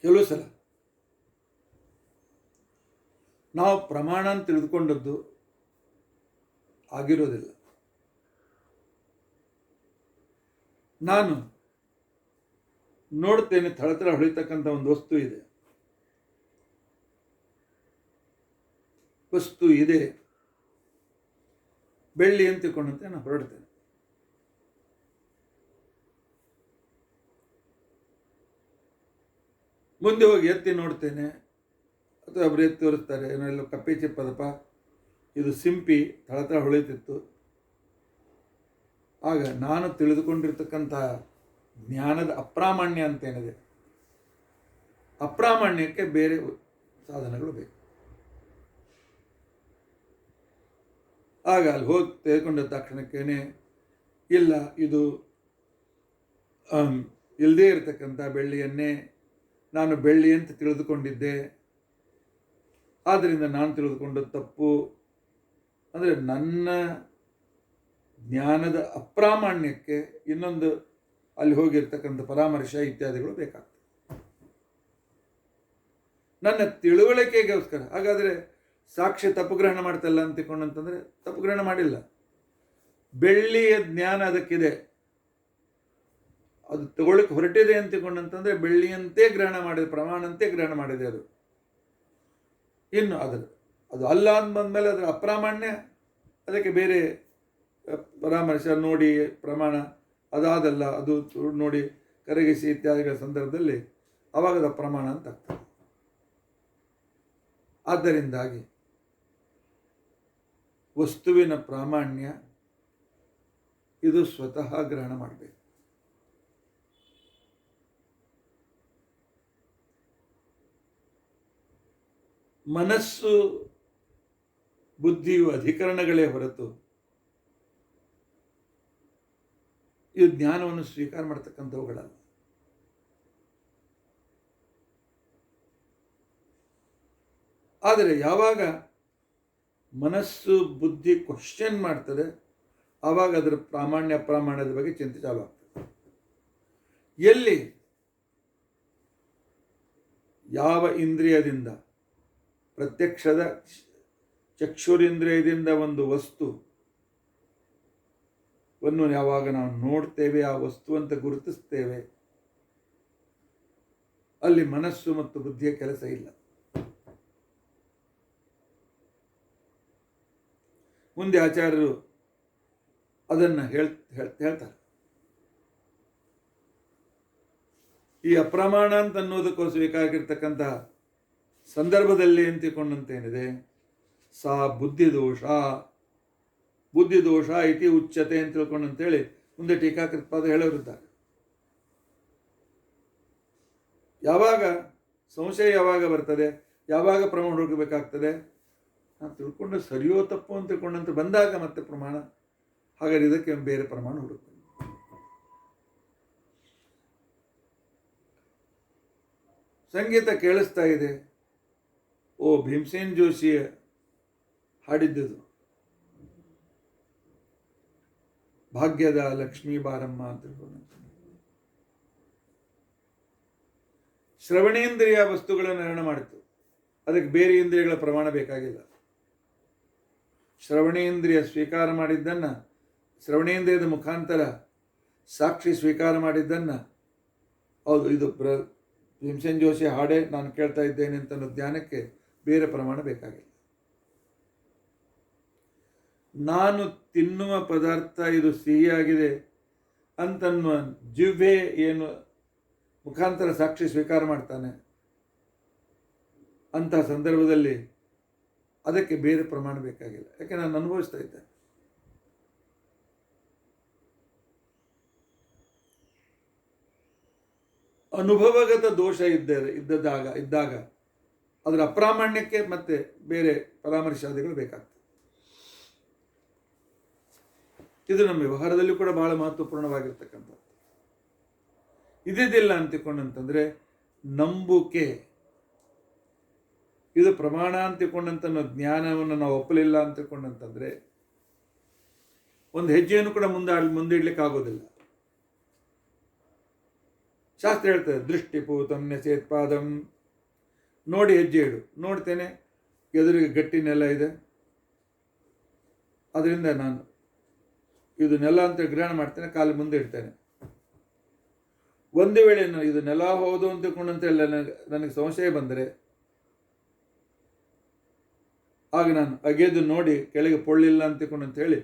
ಕೆಲವು ಸಲ ನಾವು ಪ್ರಮಾಣ ಅಂತ ತಿಳಿದುಕೊಂಡದ್ದು ಆಗಿರೋದಿಲ್ಲ. ನಾನು ನೋಡ್ತೇನೆ, ಥಳಥಳ ಹೊಳಿತಕ್ಕಂಥ ಒಂದು ವಸ್ತು ಇದೆ, ಬೆಳ್ಳಿ ಅಂತ ತಿಳ್ಕೊಂಡಂತೆ ನಾನು ಹೊರಡ್ತೇನೆ. ಮುಂದೆ ಹೋಗಿ ಎತ್ತಿ ನೋಡ್ತೇನೆ, ಅಥವಾ ಒಬ್ಬರು ಎತ್ತಿ ತೋರಿಸ್ತಾರೆ, ಏನೋ ಕಪ್ಪೆ ಚಿಪ್ಪದಪ್ಪ, ಇದು ಸಿಂಪಿ ಥಳಥಳ ಹೊಳಿತಿತ್ತು. ಆಗ ನಾನು ತಿಳಿದುಕೊಂಡಿರ್ತಕ್ಕಂಥ ಜ್ಞಾನದ ಅಪ್ರಾಮಾಣ್ಯ ಅಂತೇನಿದೆ, ಅಪ್ರಾಮಾಣ್ಯಕ್ಕೆ ಬೇರೆ ಸಾಧನಗಳು ಬೇಕು. ಆಗ ಅಲ್ಲಿ ಹೋಗಿ ತೆಗೆದುಕೊಂಡ ತಕ್ಷಣಕ್ಕೇನೆ ಇಲ್ಲ, ಇದು ಇಲ್ಲದೇ ಇರತಕ್ಕಂಥ ಬೆಳ್ಳಿಯನ್ನೇ ನಾನು ಬೆಳ್ಳಿ ಅಂತ ತಿಳಿದುಕೊಂಡಿದ್ದೆ, ಆದ್ದರಿಂದ ನಾನು ತಿಳಿದುಕೊಂಡದ್ದು ತಪ್ಪು. ಅಂದರೆ ನನ್ನ ಜ್ಞಾನದ ಅಪ್ರಾಮಾಣ್ಯಕ್ಕೆ ಇನ್ನೊಂದು ಅಲ್ಲಿ ಹೋಗಿರ್ತಕ್ಕಂಥ ಪರಾಮರ್ಶೆ ಇತ್ಯಾದಿಗಳು ಬೇಕಾಗ್ತದೆ, ನನ್ನ ತಿಳುವಳಿಕೆಗೋಸ್ಕರ. ಹಾಗಾದರೆ ಸಾಕ್ಷ್ಯ ತಪ್ಪುಗ್ರಹಣ ಮಾಡ್ತಲ್ಲ ಅಂತಿಕೊಂಡಂತಂದರೆ ತಪ್ಪುಗ್ರಹಣ ಮಾಡಿಲ್ಲ. ಬೆಳ್ಳಿಯ ಜ್ಞಾನ ಅದಕ್ಕಿದೆ, ಅದು ತಗೊಳ್ಳಕ್ಕೆ ಹೊರಟಿದೆ ಅಂತಿಕೊಂಡಂತಂದರೆ ಬೆಳ್ಳಿಯಂತೆ ಗ್ರಹಣ ಮಾಡಿದೆ, ಪ್ರಮಾಣಂತೆ ಗ್ರಹಣ ಮಾಡಿದೆ ಅದು. ಇನ್ನು ಅದು ಅಲ್ಲ ಅಂತ ಬಂದಮೇಲೆ ಅದರ ಅಪ್ರಾಮಾಣ್ಯ, ಅದಕ್ಕೆ ಬೇರೆ ಪರಾಮರ್ಶೆ ನೋಡಿ ಪ್ರಮಾಣ ಅದಾದಲ್ಲ, ಅದು ನೋಡಿ ಕರಗಿಸಿ ಇತ್ಯಾದಿಗಳ ಸಂದರ್ಭದಲ್ಲಿ ಅವಾಗದ ಪ್ರಮಾಣ ಅಂತ ಆಗ್ತದೆ. ಆದ್ದರಿಂದಾಗಿ ವಸ್ತುವಿನ ಪ್ರಾಮಾಣ್ಯ ಇದು ಸ್ವತಃ ಗ್ರಹಣ ಮಾಡಬೇಕು. ಮನಸ್ಸು ಬುದ್ಧಿಯು ಅಧಿಕರಣಗಳೇ ಹೊರತು ಇವು ಜ್ಞಾನವನ್ನು ಸ್ವೀಕಾರ ಮಾಡತಕ್ಕಂಥವುಗಳಲ್ಲ. ಆದರೆ ಯಾವಾಗ ಮನಸ್ಸು ಬುದ್ಧಿ ಕ್ವಶನ್ ಮಾಡ್ತದೆ, ಆವಾಗ ಅದರ ಪ್ರಾಮಾಣ್ಯ ಅಪ್ರಾಮಾಣ್ಯದ ಬಗ್ಗೆ ಚಿಂತೆ ಚಾಲು ಆಗ್ತದೆ. ಎಲ್ಲಿ ಯಾವ ಇಂದ್ರಿಯದಿಂದ, ಪ್ರತ್ಯಕ್ಷದ ಚಕ್ಷುರಿಂದ್ರಿಯದಿಂದ ಒಂದು ವಸ್ತುವನ್ನು ಯಾವಾಗ ನಾವು ನೋಡ್ತೇವೆ, ಆ ವಸ್ತು ಅಂತ ಗುರುತಿಸ್ತೇವೆ, ಅಲ್ಲಿ ಮನಸ್ಸು ಮತ್ತು ಬುದ್ಧಿಯ ಕೆಲಸ ಇಲ್ಲ. ಮುಂದೆ ಆಚಾರ್ಯರು ಅದನ್ನು ಹೇಳ್ತಾರೆ. ಈ ಅಪ್ರಮಾಣ ಅಂತ ಅನ್ನೋದಕ್ಕೋಸ್ಕರ ಬೇಕಾಗಿರ್ತಕ್ಕಂತಹ ಸಂದರ್ಭದಲ್ಲಿ ಅಂತಿಕೊಂಡಂತೇನಿದೆ, ಸಾ ಬುದ್ಧಿದೋಷ ಇತಿ ಉಚ್ಯತೆ ಅಂತ ತಿಳ್ಕೊಂಡಂತೇಳಿ ಮುಂದೆ ಟೀಕಾಕೃತ್ಪಾದ ಹೇಳೋರಿದ್ದಾರೆ. ಯಾವಾಗ ಸಂಶಯ ಯಾವಾಗ ಬರ್ತದೆ, ಯಾವಾಗ ಪ್ರಮಾಣ ಹುಡುಕಬೇಕಾಗ್ತದೆ, ನಾನು ತಿಳ್ಕೊಂಡು ಸರಿಯೋ ತಪ್ಪು ಅಂತ ತಿಳ್ಕೊಂಡಂತ ಬಂದಾಗ ಮತ್ತೆ ಪ್ರಮಾಣ. ಹಾಗಾದ್ರೆ ಇದಕ್ಕೆ ಬೇರೆ ಪ್ರಮಾಣ ಹುಡುಕ್ತೇನೆ. ಸಂಗೀತ ಕೇಳಿಸ್ತಾ ಇದೆ, ಓ ಭೀಮಸೇನ್ ಜೋಶಿ ಹಾಡಿದ್ದುದು, ಭಾಗ್ಯದ ಲಕ್ಷ್ಮೀ ಬಾರಮ್ಮ ಅಂತ ತಿಳ್ಕೊಂಡು. ಶ್ರವಣೇಂದ್ರಿಯ ವಸ್ತುಗಳನ್ನು ನಿರ್ಣಯ ಮಾಡಿತು, ಅದಕ್ಕೆ ಬೇರೆ ಇಂದ್ರಿಯಗಳ ಪ್ರಮಾಣ ಬೇಕಾಗಿಲ್ಲ. ಶ್ರವಣೇಂದ್ರಿಯ ಸ್ವೀಕಾರ ಮಾಡಿದ್ದನ್ನು, ಶ್ರವಣೇಂದ್ರಿಯದ ಮುಖಾಂತರ ಸಾಕ್ಷಿ ಸ್ವೀಕಾರ ಮಾಡಿದ್ದನ್ನು, ಹೌದು ಇದು ಭೀಮಸೇನ್ ಜೋಶಿ ಹಾಡೇ ನಾನು ಕೇಳ್ತಾ ಇದ್ದೇನೆ ಅಂತ ಅನ್ನೋ ಜ್ಞಾನಕ್ಕೆ ಬೇರೆ ಪ್ರಮಾಣ ಬೇಕಾಗಿಲ್ಲ. ನಾನು ತಿನ್ನುವ ಪದಾರ್ಥ ಇದು ಸಿಹಿಯಾಗಿದೆ ಅಂತನ್ನುವ ಜಿಹ್ವೆ ಏನು ಮುಖಾಂತರ ಸಾಕ್ಷಿ ಸ್ವೀಕಾರ ಮಾಡ್ತಾನೆ, ಅಂತಹ ಸಂದರ್ಭದಲ್ಲಿ ಅದಕ್ಕೆ ಬೇರೆ ಪ್ರಮಾಣ ಬೇಕಾಗಿಲ್ಲ. ಯಾಕೆ ನಾನು ಅನುಭವಿಸ್ತಾ ಇದ್ದೆ. ಅನುಭವಗತ ದೋಷ ಇದ್ದಾಗ ಅದರ ಅಪ್ರಾಮಾಣ್ಯಕ್ಕೆ ಮತ್ತೆ ಬೇರೆ ಪರಾಮರ್ಶಾದಿಗಳು ಬೇಕಾಗ್ತದೆ. ಇದು ನಮ್ಮ ವ್ಯವಹಾರದಲ್ಲಿ ಕೂಡ ಬಹಳ ಮಹತ್ವಪೂರ್ಣವಾಗಿರ್ತಕ್ಕಂಥದ್ದು. ಇದಿಲ್ಲ ಅಂತಿಕೊಂಡಂತಂದ್ರೆ ನಂಬುಕೆ, ಇದು ಪ್ರಮಾಣ ಅಂತಿಕೊಂಡಂತ ಜ್ಞಾನವನ್ನು ನಾವು ಒಪ್ಪಲಿಲ್ಲ ಅಂತಿಕೊಂಡಂತಂದ್ರೆ ಒಂದು ಹೆಜ್ಜೆಯನ್ನು ಕೂಡ ಮುಂದೆ ಇಡ್ಲಿಕ್ಕೆ ಆಗೋದಿಲ್ಲ. ಶಾಸ್ತ್ರ ಹೇಳ್ತದೆ, ದೃಷ್ಟಿಪೂತಂ ನ್ಯಸೇತ್ಪಾದಂ, ನೋಡಿ ಹೆಜ್ಜೆ ಇಡು. ನೋಡ್ತೇನೆ ಎದುರಿಗೆ ಗಟ್ಟಿ ನೆಲ ಇದೆ, ಅದರಿಂದ ನಾನು ಇದು ನೆಲ ಅಂತ ಗ್ರಹಣ ಮಾಡ್ತೇನೆ, ಕಾಲು ಮುಂದೆ ಇಡ್ತೇನೆ. ಒಂದು ವೇಳೆ ನಾನು ಇದು ನೆಲ ಹೌದು ಅಂತಕೊಂಡಂತೆಲ್ಲ ನನಗೆ ಸಂಶಯ ಬಂದರೆ ಆಗ ನಾನು ಅಗೆದು ನೋಡಿ ಕೆಳಗೆ ಪೊಳ್ಳಿಲ್ಲ ಅಂತಕೊಂಡಂತ ಹೇಳಿ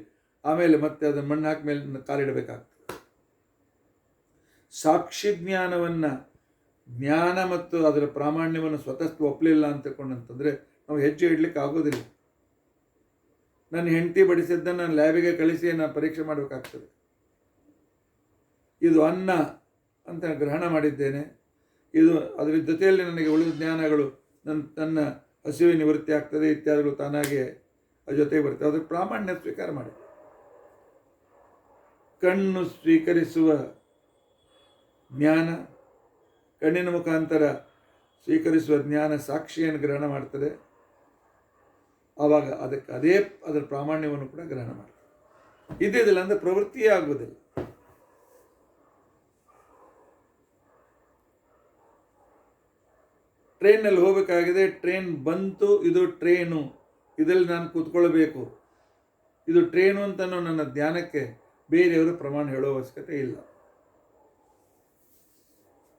ಆಮೇಲೆ ಮತ್ತೆ ಅದನ್ನು ಮಣ್ಣು ಹಾಕಿ ಮೇಲೆ ಕಾಲಿಡಬೇಕಾಗ್ತದೆ. ಸಾಕ್ಷಿ ಜ್ಞಾನವನ್ನು ಜ್ಞಾನ ಮತ್ತು ಅದರ ಪ್ರಾಮಾಣ್ಯವನ್ನು ಸ್ವತಃ ಒಪ್ಪಲಿಲ್ಲ ಅಂತ ತಿಳ್ಕೊಂಡಂತಂದರೆ ನಾವು ಹೆಜ್ಜೆ ಇಡಲಿಕ್ಕೆ ಆಗೋದಿಲ್ಲ. ನನ್ನ ಹೆಂಡತಿ ಬಡಿಸಿದ್ದನ್ನು ನಾನು ಲ್ಯಾಬಿಗೆ ಕಳಿಸಿ ನಾನು ಪರೀಕ್ಷೆ ಮಾಡಬೇಕಾಗ್ತದೆ. ಇದು ಅನ್ನ ಅಂತ ಗ್ರಹಣ ಮಾಡಿದ್ದೇನೆ, ಇದು ಅದರ ಜೊತೆಯಲ್ಲಿ ನನಗೆ ಉಳಿದ ಜ್ಞಾನಗಳು ನನ್ನ ಹಸಿವೆ ನಿವೃತ್ತಿ ಆಗ್ತದೆ ಇತ್ಯಾದಿಗಳು ತಾನಾಗೆ ಅದ್ರ ಜೊತೆಗೆ ಬರ್ತದೆ. ಅದರ ಪ್ರಾಮಾಣ್ಯ ಸ್ವೀಕಾರ ಮಾಡಿ. ಕಣ್ಣು ಸ್ವೀಕರಿಸುವ ಜ್ಞಾನ, ಕಣ್ಣಿನ ಮುಖಾಂತರ ಸ್ವೀಕರಿಸುವ ಜ್ಞಾನ ಸಾಕ್ಷಿಯನ್ನು ಗ್ರಹಣ ಮಾಡ್ತದೆ. ಆವಾಗ ಅದರ ಪ್ರಾಮಾಣ್ಯವನ್ನು ಕೂಡ ಗ್ರಹಣ ಮಾಡ್ತದೆ. ಇದ್ದಿದ್ದಿಲ್ಲ ಅಂದರೆ ಪ್ರವೃತ್ತಿಯೇ ಆಗುವುದಿಲ್ಲ. ಟ್ರೈನಲ್ಲಿ ಹೋಗಬೇಕಾಗಿದೆ, ಟ್ರೈನ್ ಬಂತು, ಇದು ಟ್ರೈನು, ಇದರಲ್ಲಿ ನಾನು ಕೂತ್ಕೊಳ್ಬೇಕು, ಇದು ಟ್ರೈನು ಅಂತ ನನ್ನ ಜ್ಞಾನಕ್ಕೆ ಬೇರೆಯವರು ಪ್ರಮಾಣ ಹೇಳೋ ಅವಶ್ಯಕತೆ ಇಲ್ಲ.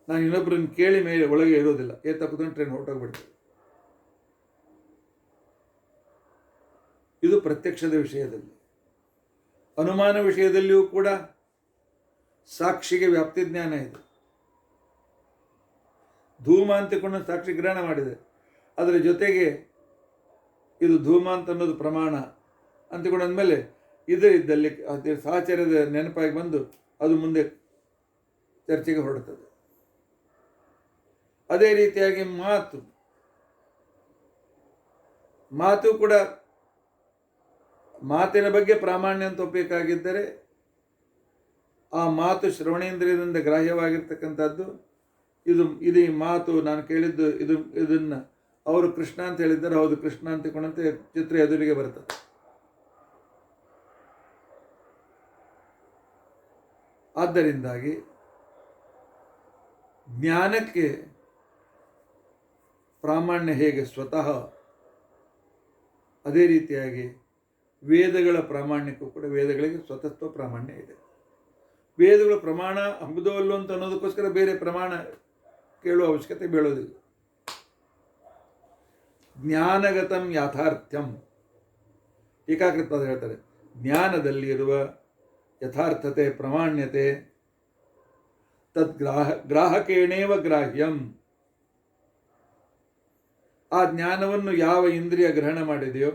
ನಾನು ಇನ್ನೊಬ್ಬರನ್ನು ಕೇಳಿ ಮೇಲೆ ಒಳಗೆ ಇರೋದಿಲ್ಲ, ತಪ್ಪುದನ್ನು ಟ್ರೈನ್ ಹೊರಟೋಗ್ಬಿಡ್ತದೆ. ಇದು ಪ್ರತ್ಯಕ್ಷದ ವಿಷಯದಲ್ಲಿ. ಅನುಮಾನ ವಿಷಯದಲ್ಲಿಯೂ ಕೂಡ ಸಾಕ್ಷಿಗೆ ವ್ಯಾಪ್ತಿ ಜ್ಞಾನ ಇದೆ. ಧೂಮ ಅಂತಿಕೊಂಡು ಸಾಕ್ಷಿ ಗ್ರಹಣ ಮಾಡಿದೆ, ಅದರ ಜೊತೆಗೆ ಇದು ಧೂಮ ಅಂತ ಅನ್ನೋದು ಪ್ರಮಾಣ ಅಂತಿಕೊಂಡಾದ್ಮೇಲೆ ಇದರಿದ್ದಲ್ಲಿ ಅದೇ ಸಾಹಚರ್ಯದ ನೆನಪಾಗಿ ಬಂದು ಅದು ಮುಂದೆ ಚರ್ಚೆಗೆ ಹೊರಡ್ತದೆ. ಅದೇ ರೀತಿಯಾಗಿ ಮಾತು ಕೂಡ ಮಾತಿನ ಬಗ್ಗೆ ಪ್ರಾಮಾಣ್ಯ ಅಂತ ಒಪ್ಪಬೇಕಾಗಿದ್ದರೆ ಆ ಮಾತು ಶ್ರವಣೇಂದ್ರಿಯದಿಂದ ಗ್ರಾಹ್ಯವಾಗಿರ್ತಕ್ಕಂಥದ್ದು. ಇದು ಈ ಮಾತು ನಾನು ಕೇಳಿದ್ದು ಇದನ್ನು ಅವರು ಕೃಷ್ಣ ಅಂತ ಹೇಳಿದ್ದಾರೆ, ಹೌದು ಕೃಷ್ಣ ಅಂತ ತಿಳ್ಕೊಂಡಂತೆ ಚಿತ್ರ ಎದುರಿಗೆ ಬರ್ತದೆ. ಆದ್ದರಿಂದಾಗಿ ಜ್ಞಾನಕ್ಕೆ ಪ್ರಾಮಾಣ್ಯ ಹೇಗೆ ಸ್ವತಃ, ಅದೇ ರೀತಿಯಾಗಿ ವೇದಗಳ ಪ್ರಾಮಾಣ್ಯಕ್ಕೂ ಕೂಡ ವೇದಗಳಿಗೆ ಸ್ವತತ್ವ ಪ್ರಾಮಾಣ್ಯ ಇದೆ. ವೇದಗಳ ಪ್ರಮಾಣ ಹಂಬುದೋ ಅಲ್ಲೋ ಅಂತ ಅನ್ನೋದಕ್ಕೋಸ್ಕರ ಬೇರೆ ಪ್ರಮಾಣ ಕೇಳುವ ಅವಶ್ಯಕತೆ ಬೀಳೋದಿಲ್ಲ. ಜ್ಞಾನಗತಂ ಯಾಥಾರ್ಥ್ಯಂ ಏಕಾಕೃತ ಹೇಳ್ತಾರೆ. ಜ್ಞಾನದಲ್ಲಿ ಇರುವ ಯಥಾರ್ಥತೆ, ಪ್ರಾಮಾಣ್ಯತೆ ತದ್ ಗ್ರಾಹಕೇಣೇವ ಗ್ರಾಹ್ಯಂ. ಆ ಜ್ಞಾನವನ್ನು ಯಾವ ಇಂದ್ರಿಯ ಗ್ರಹಣ ಮಾಡಿದೆಯೋ